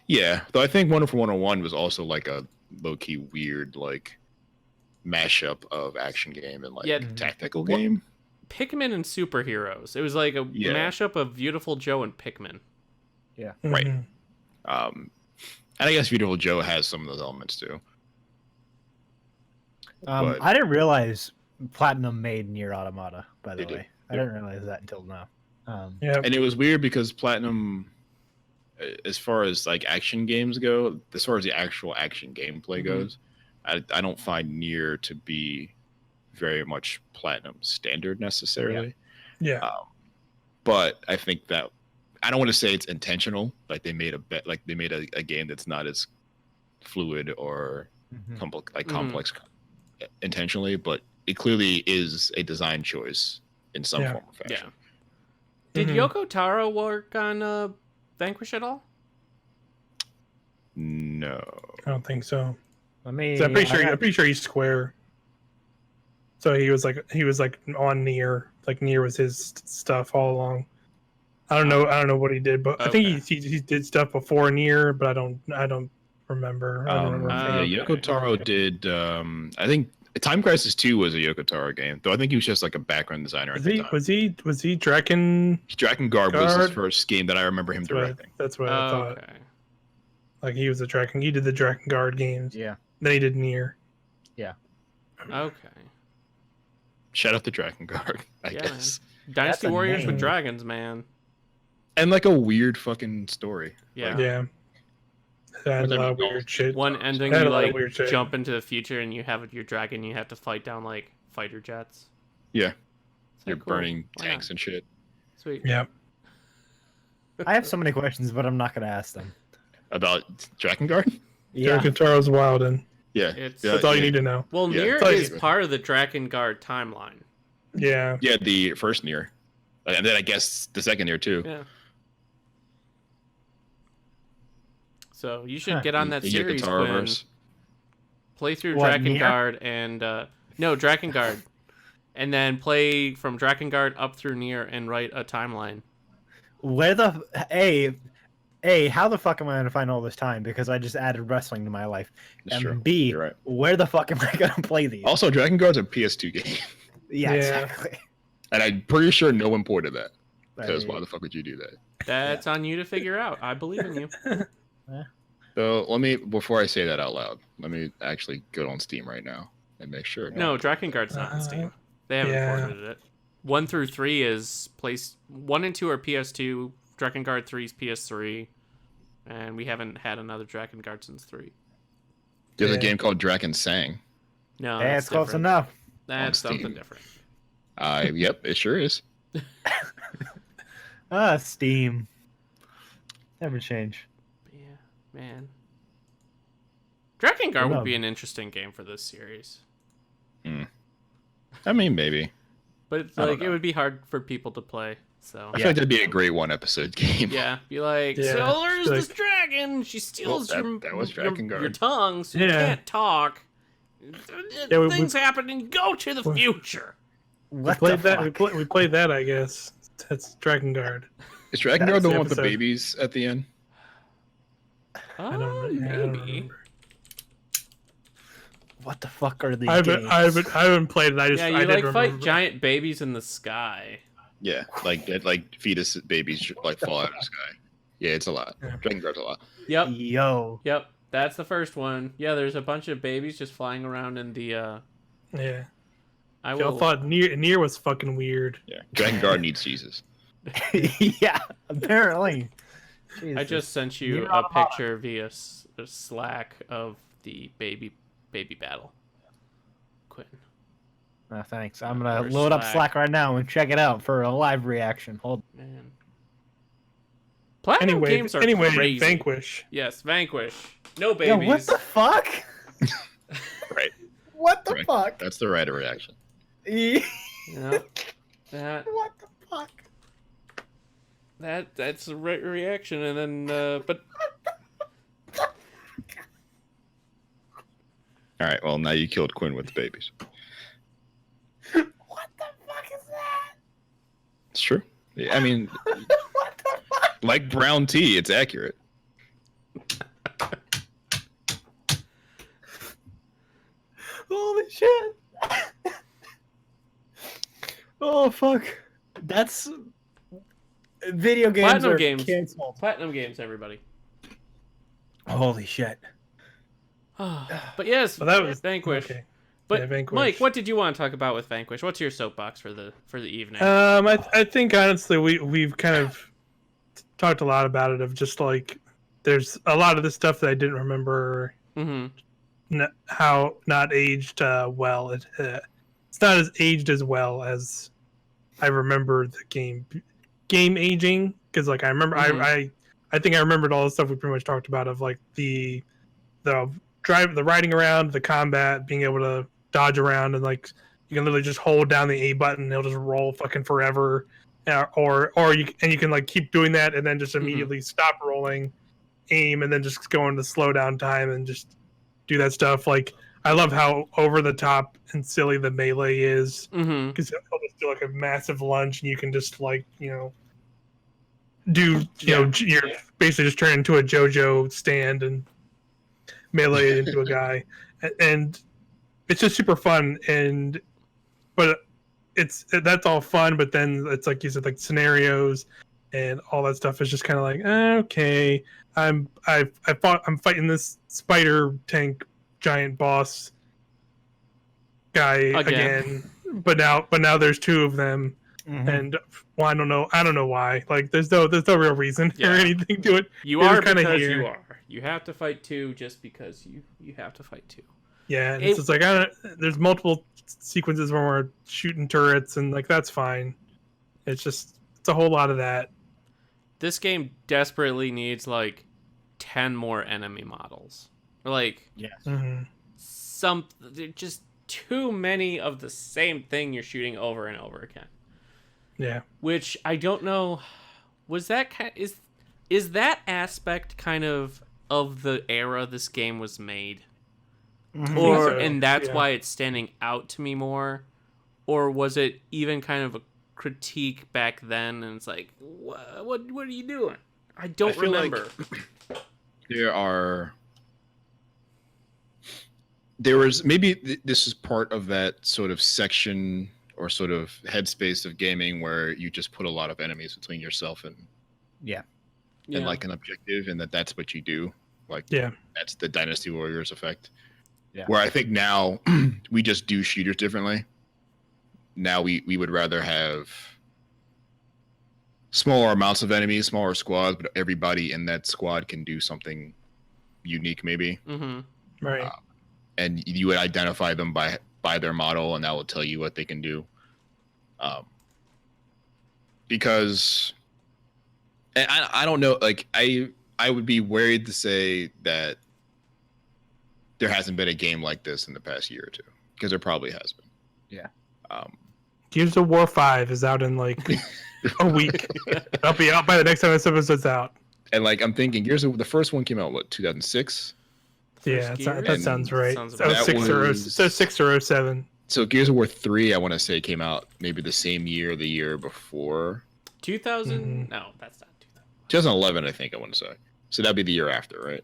Yeah, though I think Wonderful 101 was also like a low-key weird like mashup of action game and like Yeah. tactical game. Pikmin and superheroes. It was like a mashup of Beautiful Joe and Pikmin. Yeah. Right. Mm-hmm. And I guess Beautiful Joe has some of those elements too. But- I didn't realize Platinum made Nier Automata, by the They did. way. I didn't realize that until now. Yeah. And it was weird because Platinum, as far as like action games go, as far as the actual action gameplay goes, I don't find Nier to be very much Platinum standard necessarily. Yeah. But I think that I don't want to say it's intentional. Like they made a game that's not as fluid or complex intentionally, but it clearly is a design choice in some form or fashion. Yeah. Did Yoko Taro work on Vanquish at all? No, I don't think so. Let me. So I'm pretty sure he's Square. So he was like on Nier. Like Nier was his stuff all along. I don't know what he did, but I think he did stuff before Nier, but I don't remember. I don't remember. Yoko Taro did. I think Time Crisis 2 was a Yoko Taro game, though I think he was just like a background designer. Was he Drakengard was his first game that I remember him directing. That's what I thought. Okay. Like he was he did the Drakengard games. Yeah. Then he did Nier. Yeah. Okay. Shout out to Drakengard, I guess. Man. Dynasty a Warriors name. with dragons, man. And like a weird fucking story. Yeah. Yeah. Had a lot of weird shit. One ending, Had you a lot of like weird shit. jump into the future and you have your dragon. You have to fight down like fighter jets. Yeah. It's You're like, cool. burning Why tanks not? and shit. Sweet. Yeah. I have so many questions, but I'm not going to ask them. About Drakengard? Yeah. Taro's wild, and Yeah. That's all you need to know. Well, Yeah. Nier It's like- is part of the Drakengard timeline. Yeah. Yeah, the first Nier. And then I guess the second Nier too. Yeah. So you should get on that The series, Quin. Guitar-verse. Play through What, Nier? Drakengard and no Drakengard, and then play from Drakengard up through Nier and write a timeline. Where the how the fuck am I going to find all this time? Because I just added wrestling to my life. That's And true. B, You're right. where the fuck am I going to play these? Also, Drakengard's a PS2 game. Yeah, Yeah. exactly. And I'm pretty sure no one ported that. Because why the fuck would you do that? That's on you to figure out. I believe in you. So before I say that out loud, let me actually go on Steam right now and make sure. No, Drakengard's not on Steam. They haven't ported it. 1 through 3 is 1 and 2 are PS2. Drakengard 3 is PS3, and we haven't had another Drakengard since 3. There's a game called Draken Sang. No, Yeah, that's it's close different. enough. That's On Steam. something different. Yep, it sure is. Steam. Never change. Yeah, man. Drakengard Love. would be an interesting game for this series, I mean, maybe. but it's I don't like it know. would be hard for people to play. So I feel like that'd be a great one episode game. yeah, be like, Yeah, so there's like- this dragon. She steals Well, that was Drakengard. your tongue, so you Yeah. can't talk. Yeah, we- Things happen, and you go to the future. What Played the that. fuck? We played that. I guess that's Drakengard. Is Drakengard That's the the one with the episode. babies at the end? I don't Maybe. remember. What the fuck are these I games? haven't played it. I Yeah, you did like fight remember. giant babies in the sky. Yeah, like fetus babies like fall out of the sky. Yeah, it's a lot. Yeah. Drakengard's a lot. Yep, Yo. yep. That's the first one. Yeah, there's a bunch of babies just flying around in the. Yeah. I I will. thought Nier was fucking weird. Yeah, Drakengard needs Jesus. Yeah, apparently. I Jesus. just sent you Nier a Automata. picture via Slack of the baby battle. Quin. Oh, thanks. I'm gonna Or load up Slack. Slack right now and check it out for a live reaction. Hold. Man. Platinum games are crazy. Vanquish. Yes, Vanquish. No Yo, babies. what the fuck? Right. What the Right. fuck? That's the right reaction. Yeah. That What the fuck? that's the right reaction, and then but All right. Well, now you killed Quinn with the babies. What the fuck I mean, like brown tea, it's accurate. Holy shit! Oh fuck! That's video games Platinum are games. canceled. Platinum games, everybody. Holy shit! But yes, Well, that was Vanquish. okay. But Yeah, Vanquish. Mike, what did you want to talk about with Vanquish? What's your soapbox for the evening? I think honestly we've kind of talked a lot about it. Of just like there's a lot of the stuff that I didn't remember how not aged well. It's not as aged as well as I remember the game aging, because like I remember I think I remembered all the stuff we pretty much talked about of like the riding around, the combat, being able to dodge around, and like you can literally just hold down the A button and it'll just roll fucking forever, or you can like keep doing that and then just immediately stop rolling, aim, and then just go into slow down time and just do that stuff. Like I love how over the top and silly the melee is, because he'll just do like a massive lunge and you can just like you're basically just turn into a JoJo stand and melee into a guy, and it's just super fun. But that's all fun, but then it's like you said, like scenarios and all that stuff is just kind of like okay, I'm fighting this spider tank giant boss guy again, but now there's two of them, and well, I don't know why. Like there's no real reason or anything to it. You are because you are. You have to fight two just because you have to fight two. Yeah, and it's just like there's multiple sequences where we're shooting turrets, and like that's fine. It's a whole lot of that. This game desperately needs like 10 more enemy models. Like just too many of the same thing you're shooting over and over again. Yeah. Which I don't know, was that is that aspect kind of the era this game was made? And that's why it's standing out to me more? Or was it even kind of a critique back then and it's like, what are you doing? I don't remember. Like there was maybe this is part of that sort of section or sort of headspace of gaming where you just put a lot of enemies between yourself and like an objective, and that's what you do. Like that's the Dynasty Warriors effect. Yeah. Where I think now we just do shooters differently. Now we would rather have smaller amounts of enemies, smaller squads, but everybody in that squad can do something unique, maybe. Right. And you would identify them by their model, and that will tell you what they can do. Because, and I don't know, like I would be worried to say that there hasn't been a game like this in the past year or two, because there probably has been. Yeah. Gears of War 5 is out in like a week. I'll be out by the next time this episode's out. And like I'm thinking, the first one came out 2006. Yeah, that sounds right. Sounds so 6 or 07. So Gears of War 3, I want to say, came out maybe the same year or the year before. 2000? No, that's not 2000. 2011, I think I want to say. So that'd be the year after, right?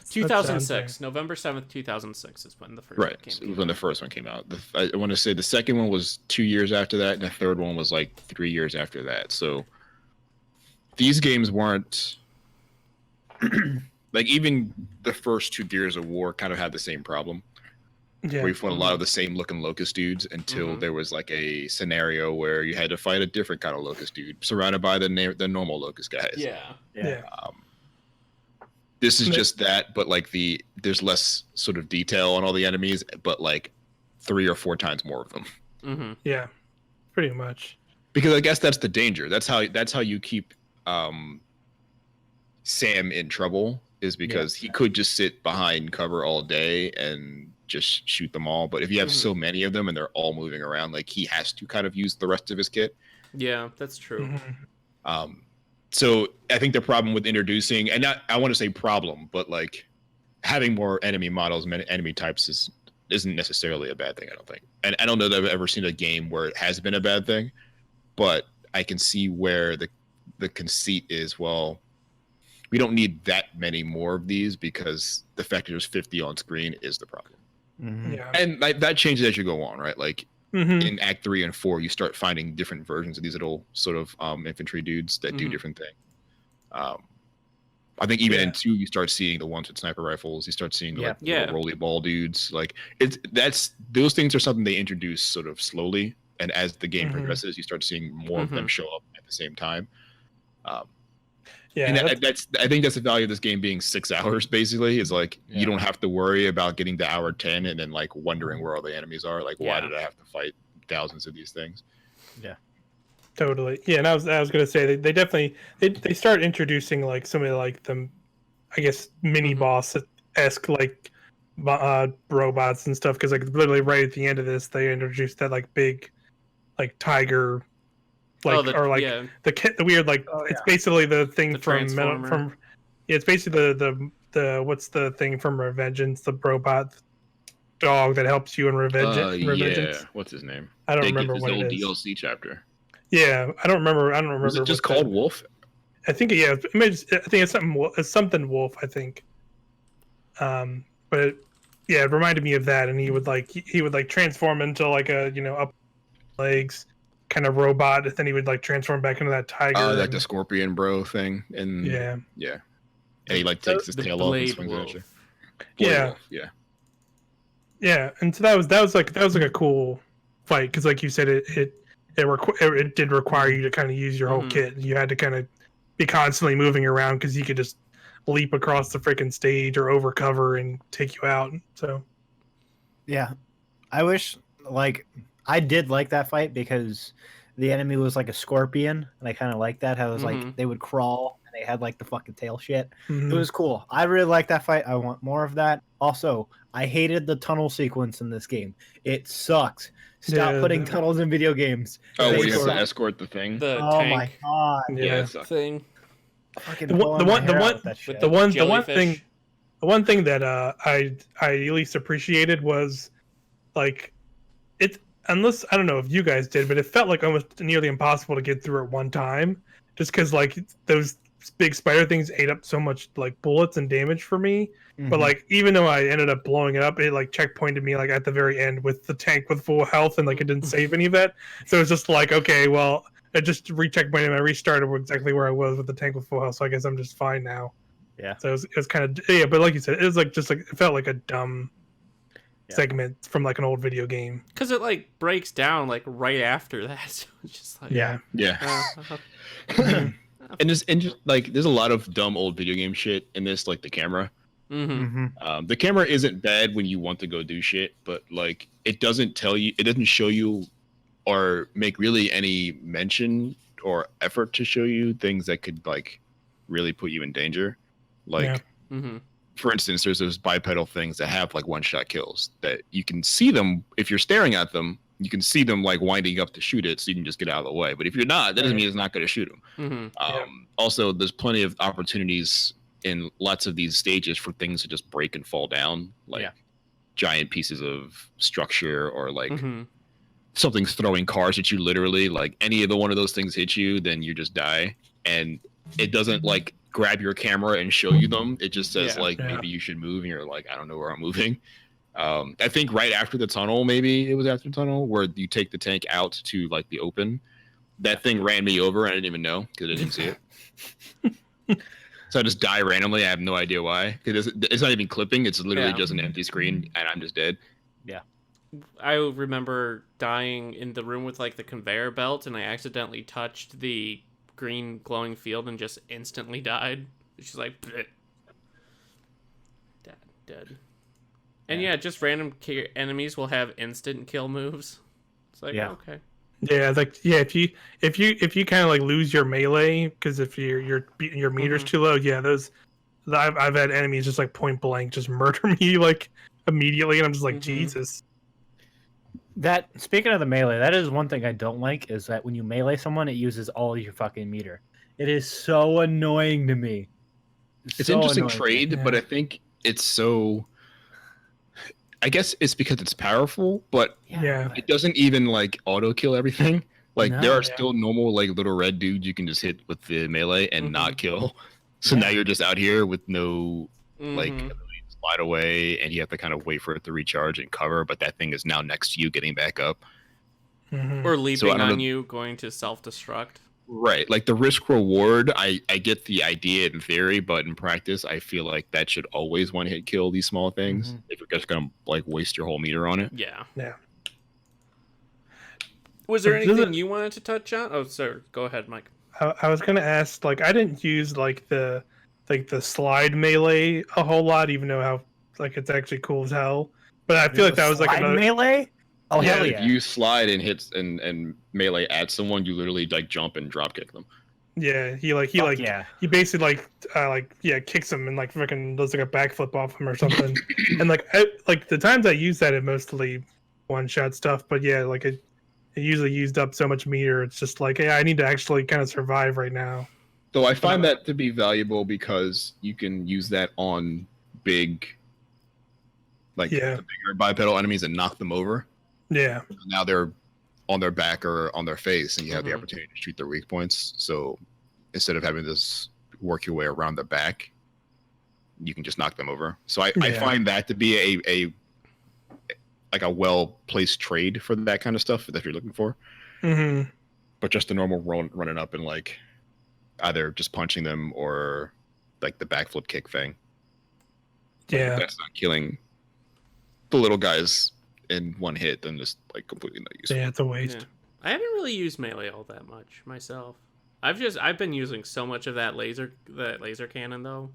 2006, November 7th, 2006 is when the first one came out. Right, when the first one came out. I want to say the second one was 2 years after that, and the third one was like 3 years after that. So these games weren't like, even the first two Gears of War kind of had the same problem. Yeah. Where you fought a lot of the same looking Locust dudes until there was like a scenario where you had to fight a different kind of Locust dude surrounded by the normal Locust guys. Yeah. This is just that, but like there's less sort of detail on all the enemies, but like 3 or 4 times more of them. Yeah, pretty much. Because I guess that's the danger. That's how you keep Sam in trouble, is because he could just sit behind cover all day and just shoot them all. But if you have so many of them and they're all moving around, like he has to kind of use the rest of his kit. Yeah, that's true. So I think the problem with introducing, and not, I want to say problem, but like having more enemy models, enemy types is isn't necessarily a bad thing. I don't think, and I don't know that I've ever seen a game where it has been a bad thing, but I can see where the conceit is. Well, we don't need that many more of these because the fact that there's 50 on screen is the problem. Mhm. Yeah. And that changes as you go on, right? Like Mhm. in Act 3 and 4, you start finding different versions of these little sort of infantry dudes that do different things. I think even in 2, you start seeing the ones with sniper rifles. You start seeing the little roly ball dudes. Like those things are something they introduce sort of slowly, and as the game progresses, you start seeing more of them show up at the same time. And I think that's the value of this game being 6 hours. Basically, is like you don't have to worry about getting to hour 10 and then like wondering where all the enemies are. Like, why did I have to fight thousands of these things? Yeah. Totally. Yeah, and I was gonna say they definitely they start introducing like some of like the, I guess, mini boss esque like robots and stuff, because like literally right at the end of this they introduced that like big like tiger like the weird like it's basically the thing the from it's basically the what's the thing from Revengeance, the robot dog that helps you in Revengeance. What's his name? I don't remember what it is. DLC chapter. Yeah, I don't remember. Was it just called Wolf? I think I think it's something. It's something Wolf. I think. But it reminded me of that, and he would like transform into like a up legs kind of robot, and then he would like transform back into that tiger. Oh, like the scorpion bro thing, and and he like takes his tail off and swings at you. Yeah, and so that was like a cool fight, because like you said, it did require you to kind of use your whole kit. You had to kind of be constantly moving around because you could just leap across the freaking stage or over cover and take you out. So, yeah, I wish I did like that fight because the enemy was like a scorpion, and I kind of like that. How it was like they would crawl and they had like the fucking tail shit. It was cool. I really like that fight. I want more of that. Also, I hated the tunnel sequence in this game. It sucks. Stop putting tunnels in video games. Oh, where you have to escort the thing. The oh tank. My god! Yeah, thing. The one thing that I at least appreciated was like it. Unless I don't know if you guys did, but it felt like almost nearly impossible to get through at one time, just because like those big spider things ate up so much like bullets and damage for me. But like even though I ended up blowing it up, it like checkpointed me like at the very end with the tank with full health, and like it didn't save any of that. So it's just like, okay, well, I just recheckpointed and I restarted exactly where I was with the tank with full health. So I guess I'm just fine now. Yeah. So it was kind of but like you said, it was like just like it felt like a dumb segment from like an old video game, because it like breaks down like right after that. So it's just like and just like there's a lot of dumb old video game shit in this, like the camera. The camera isn't bad when you want to go do shit, but like it doesn't show you or make really any mention or effort to show you things that could like really put you in danger. Like for instance, there's those bipedal things that have like one-shot kills that you can see them if you're staring at them. You can see them like winding up to shoot it, so you can just get out of the way. But if you're not, that doesn't mean it's not going to shoot them. Also, there's plenty of opportunities in lots of these stages for things to just break and fall down, like giant pieces of structure, or like something's throwing cars at you. Literally, like any of one of those things hit you, then you just die. And it doesn't like grab your camera and show you them. It just says maybe you should move, and you're like, I don't know where I'm moving. I think right after the tunnel, maybe it was after the tunnel, where you take the tank out to like the open. That thing ran me over, and I didn't even know because I didn't see it. So I just die randomly. I have no idea why. Because it's not even clipping. It's literally just an empty screen, and I'm just dead. Yeah. I remember dying in the room with like the conveyor belt, and I accidentally touched the green glowing field and just instantly died. It's just like bleh. Dead. And just random enemies will have instant kill moves. It's like okay. Yeah, like if you kind of like lose your melee because if your meter's too low, those I've had enemies just like point blank just murder me like immediately, and I'm just like Jesus. That speaking of the melee, that is one thing I don't like, is that when you melee someone, it uses all your fucking meter. It is so annoying to me. It's an interesting trade, but I think it's so. I guess it's because it's powerful, but Yeah. it doesn't even like auto kill everything. Like No. there are Yeah. still normal like little red dudes you can just hit with the melee and not kill. So Yeah. now you're just out here with no like Mhm. ability to slide away, and you have to kind of wait for it to recharge and cover. But that thing is now next to you, getting back up. Mhm. Or leaping I don't on know- you, going to self-destruct. Right, like the risk reward. I get the idea in theory, but in practice, I feel like that should always one hit kill these small things. Mhm. If you're just gonna like waste your whole meter on it. Yeah. Yeah. Was there But does anything it- you wanted to touch on? Oh, sir, go ahead, Mike. I was gonna ask, like, I didn't use like the slide melee a whole lot, even though how like it's actually cool as hell. But I feel like that was like Slide another. melee. Oh Yeah, hell If yeah! you slide and hits and melee at someone, you literally like jump and drop kick them. Yeah, he Fuck yeah. he basically kicks him and like freaking does like a backflip off him or something. And like the times I use that, it mostly one shot stuff. But yeah, like it usually used up so much meter. It's just like, hey, I need to actually kind of survive right now. So I find that to be valuable because you can use that on big, like Yeah. the bigger bipedal enemies and knock them over. Yeah, Now they're on their back or on their face, and you have the Mhm. opportunity to shoot their weak points. So instead of having to work your way around their back, you can just knock them over. So I Yeah. find that to be a like a well placed trade for that kind of stuff that you're looking for. hmm But just the normal running up and like either just punching them or like the backflip kick thing. yeah, That's not killing the little guys in one hit, then just like completely not useful. yeah. It's a waste. Yeah. I haven't really used melee all that much myself. I've been using so much of that laser cannon though.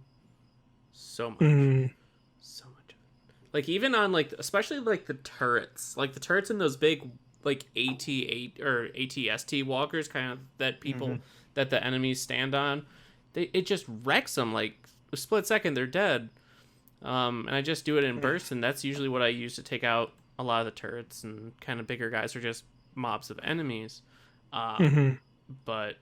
So much. Mhm. So much of it. Like even on like especially like the turrets. Like the turrets in those big like AT8 or ATST walkers kind of that people that the enemies stand on. It just wrecks them like a split second they're dead. And I just do it in bursts, and that's usually what I use to take out a lot of the turrets and kind of bigger guys are just mobs of enemies. Mhm. But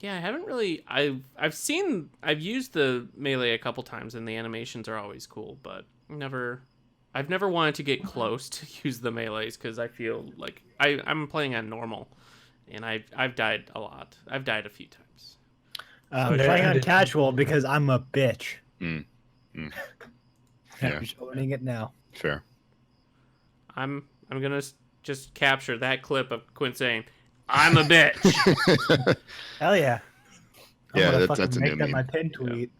yeah, I haven't really. I've used the melee a couple times, and the animations are always cool. But I've never wanted to get close to use the melees because I feel like I'm playing on normal, and I've died a lot. I've died a few times. I'm Yeah, playing I on did. casual because I'm a bitch. Mm. Mm. I'm Yeah. just owning it now. Fair. I'm gonna just capture that clip of Quin saying, "I'm a bitch." Hell yeah. I'm Yeah, gonna that's fucking a make new that my meme. pin tweet.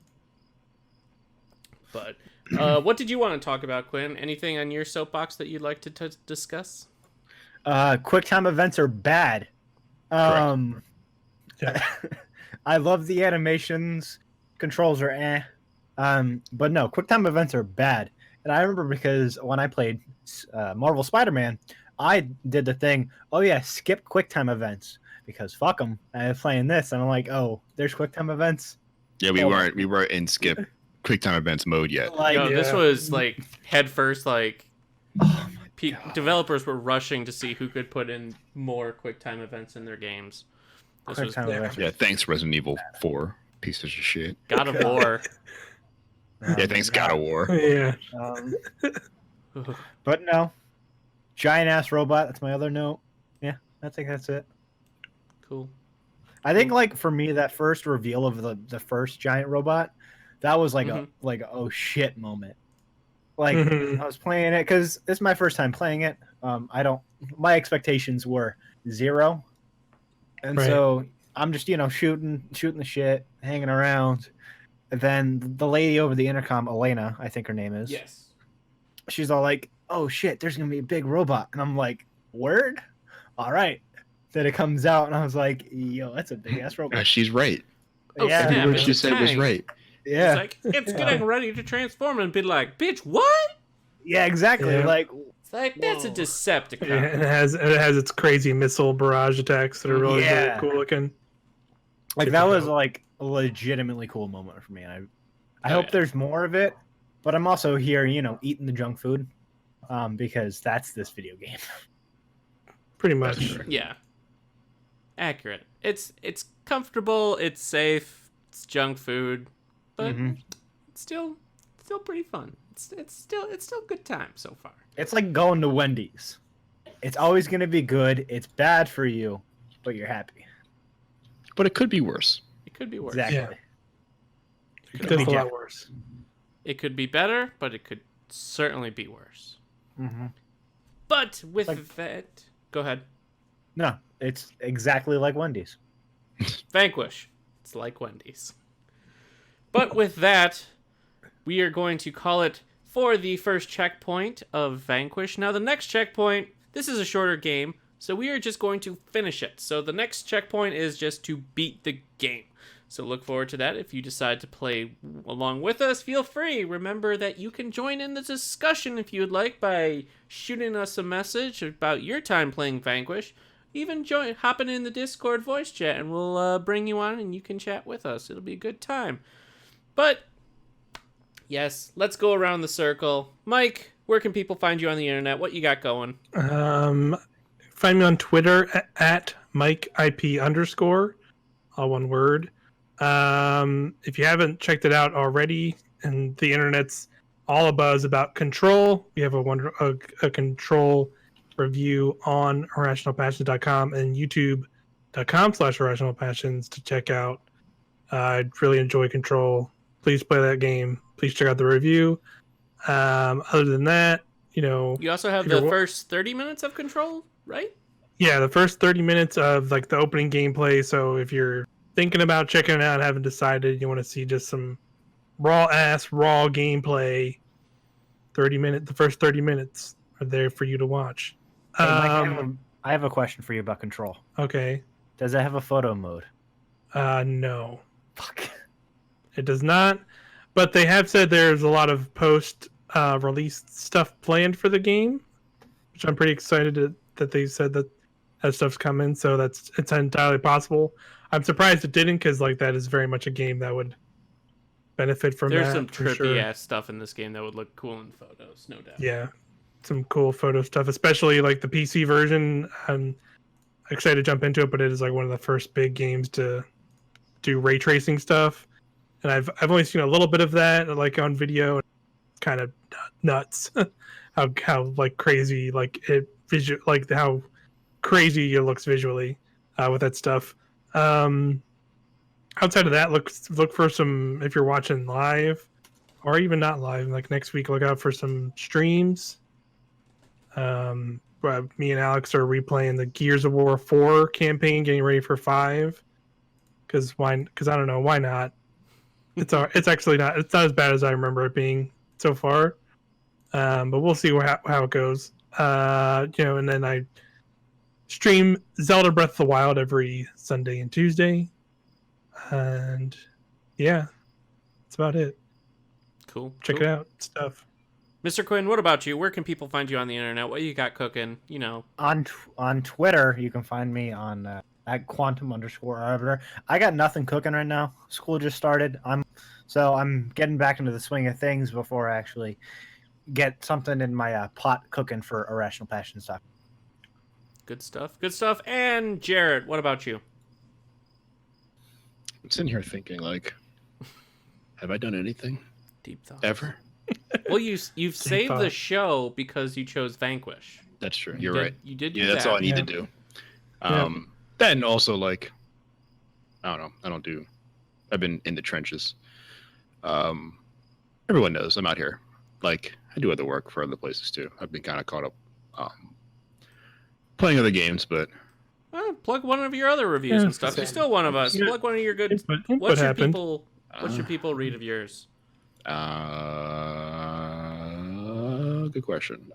But what did you want to talk about, Quin? Anything on your soapbox that you'd like to discuss? Quick time events are bad. Yeah. I love the animations. Controls are eh. But no, quick time events are bad. And I remember because when I played Marvel Spider-Man, I did the thing, oh yeah, skip quick time events. Because fuck them. I was playing this, and I'm like, oh, there's quick time events? Yeah, we Oh. weren't in skip QuickTime events mode yet. Like, No, this Yeah. was like head first. Like oh my God. developers were rushing to see who could put in more QuickTime events in their games. This Quick was time events. Yeah, thanks Resident Evil 4, pieces of shit. God of War. Oh Yeah, my thanks God. God of War. Yeah. But no, giant ass robot. That's my other note. Yeah, I think that's it. Cool. I think like for me, that first reveal of the first giant robot, that was like Mhm. a oh shit moment. Like Mhm. I was playing it because it's my first time playing it. My expectations were 0, and Right. so I'm just shooting the shit, hanging around. And then the lady over the intercom, Elena, I think her name is. Yes. She's all like, "Oh shit, there's gonna be a big robot," and I'm like, "Word? All right." Then it comes out, and I was like, "Yo, that's a big ass robot." She's right. Oh, Yeah. snap, Every word it's she a said was tank. right. Yeah, It's like it's getting ready to transform and be like, bitch, what? yeah, exactly. Yeah. Like, It's like that's a Whoa. Decepticon. Yeah, and it has its crazy missile barrage attacks that are really, Yeah. really cool looking. that Super was dope. like a legitimately cool moment for me. And I Oh, hope yeah. there's more of it, but I'm also here, eating the junk food, because that's this video game. Pretty That's much. true. Yeah. Accurate. It's comfortable, it's safe, it's junk food, but Mhm. it's still still pretty fun. It's still good time so far. It's like going to Wendy's. It's always going to be good. It's bad for you, but you're happy. But it could be worse. It could be worse. Exactly. Yeah. It It could does be, a lot worse. it could be better, but it could certainly be worse. Mm-hmm. But with Like- that, go ahead. No, it's exactly like Wendy's. Vanquish. It's like Wendy's. But with that, we are going to call it for the first checkpoint of Vanquish. Now, the next checkpoint, this is a shorter game, so we are just going to finish it. So the next checkpoint is just to beat the game. So look forward to that. If you decide to play along with us, feel free. Remember that you can join in the discussion if you would like by shooting us a message about your time playing Vanquish. Even hopping in the Discord voice chat, and we'll bring you on and you can chat with us. It'll be a good time. But yes, let's go around the circle. Mike, where can people find you on the internet? What you got going? Find me on Twitter at MikeIP_, all one word. If you haven't checked it out already, and the internet's all abuzz about Control, we have a Control review on irrationalpassions.com and youtube.com/irrationalpassions to check out. I really enjoy Control. Please play that game. Please check out the review. Other than that, You also have the first 30 minutes of Control, right? Yeah, the first 30 minutes of like the opening gameplay. So if you're thinking about checking it out, haven't decided, you want to see just some raw gameplay, the first 30 minutes are there for you to watch. Hey, Mike, I have a question for you about Control. Okay. Does it have a photo mode? No, Fuck. it does not. But they have said there's a lot of post-release stuff planned for the game, which I'm pretty excited that they said that stuff's coming. So it's entirely possible. I'm surprised it didn't, because like that is very much a game that would benefit from There's that. some for trippy sure. ass stuff in this game that would look cool in photos, no doubt. Yeah, some cool photo stuff, especially like the PC version. I'm excited to jump into it, but it is like one of the first big games to do ray tracing stuff, and I've only seen a little bit of that like on video. Kind of nuts how like crazy how crazy it looks visually with that stuff. Outside of that, look for some, if you're watching live or even not live, like next week, look out for some streams. Me and Alex are replaying the Gears of War 4 campaign, getting ready for 5. Because I don't know, why not? It's actually not. It's not as bad as I remember it being so far. But we'll see how it goes. And then I stream Zelda Breath of the Wild every Sunday and Tuesday. And yeah, that's about it. Cool. Check it out. Stuff. Mr. Quinn, what about you? Where can people find you on the internet? What you got cooking? On Twitter, you can find me on at quantum_arbiter. I got nothing cooking right now. School just started. I'm getting back into the swing of things before I actually get something in my pot cooking for Irrational Passions stuff. Good stuff. Good stuff. And Jarrett, what about you? I'm sitting here thinking, like, have I done anything Deep thoughts. ever? Well, you've saved the thought. show because you chose Vanquish. That's true. You You're did- right. You did. Yeah, do that's that. all I need Yeah. to do. Yeah. Then also, like, I don't know. I've been in the trenches. Everyone knows I'm out here. Like, I do other work for other places too. I've been kind of caught up playing other games, but Plug one of your other reviews Yeah, and stuff. You're same. still one of us. Yeah. Plug one of your good. Input What should happened. people read of yours? good question.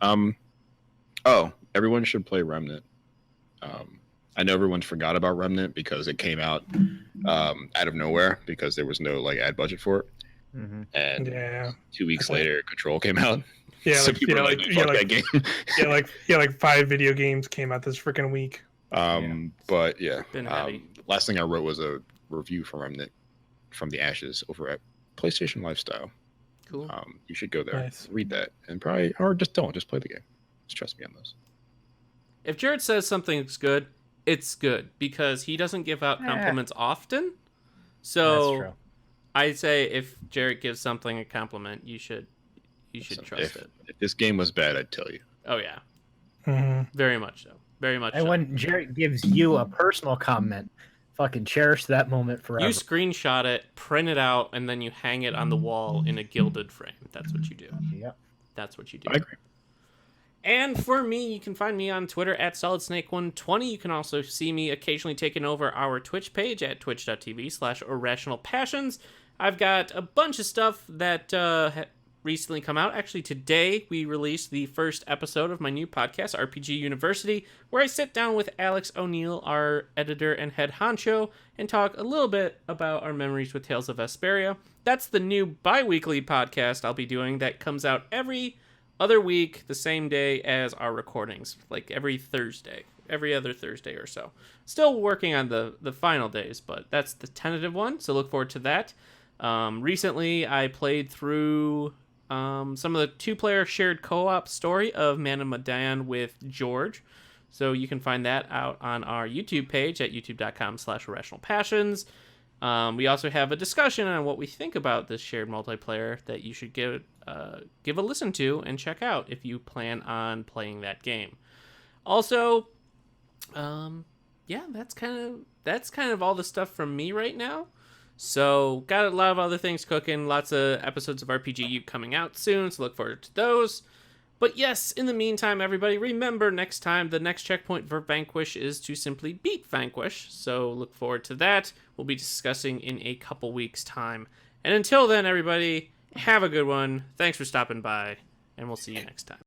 Everyone should play Remnant. I know everyone's forgot about Remnant because it came out out of nowhere because there was no like ad budget for it. Mm-hmm. And Yeah. 2 weeks Okay. later, Control came out. Yeah, So like, people yeah, are like, like, yeah, fuck like, that game. like 5 video games came out this freaking week. But yeah, Been heavy. last thing I wrote was a review for Remnant from the Ashes over at PlayStation Lifestyle. Cool. You should go there, Nice. read that, and just play the game. Just trust me on those. If Jared says something's good, it's good because he doesn't give out compliments often. That's So true. I say if Jarrett gives something a compliment, you should trust it. If this game was bad, I'd tell you. Oh yeah, Mm-hmm. very much so. Very much. And so. when Jarrett gives you a personal comment, fucking cherish that moment forever. You screenshot it, print it out, and then you hang it on the wall in a gilded frame. That's what you do. Yep. That's what you do. I agree. And for me, you can find me on Twitter at SolidSnake120. You can also see me occasionally taking over our Twitch page at twitch.tv/Irrational Passions. I've got a bunch of stuff that recently come out. Actually, today we released the first episode of my new podcast, RPG University, where I sit down with Alex O'Neill, our editor and head honcho, and talk a little bit about our memories with Tales of Vesperia. That's the new bi-weekly podcast I'll be doing that comes out every other week, the same day as our recordings, like every other Thursday or so. Still working on the final days, but that's the tentative one, so look forward to that. Recently, I played through some of the two-player shared co-op story of Man of Medan with George, so you can find that out on our YouTube page at youtube.com/Irrational Passions. We also have a discussion on what we think about this shared multiplayer that you should give a listen to and check out if you plan on playing that game. Also, that's kind of all the stuff from me right now. So got a lot of other things cooking, lots of episodes of RPGU coming out soon, so look forward to those. But yes, in the meantime, everybody, remember next time the next checkpoint for Vanquish is to simply beat Vanquish. So look forward to that. We'll be discussing in a couple weeks' time. And until then, everybody, have a good one. Thanks for stopping by, and we'll see you next time.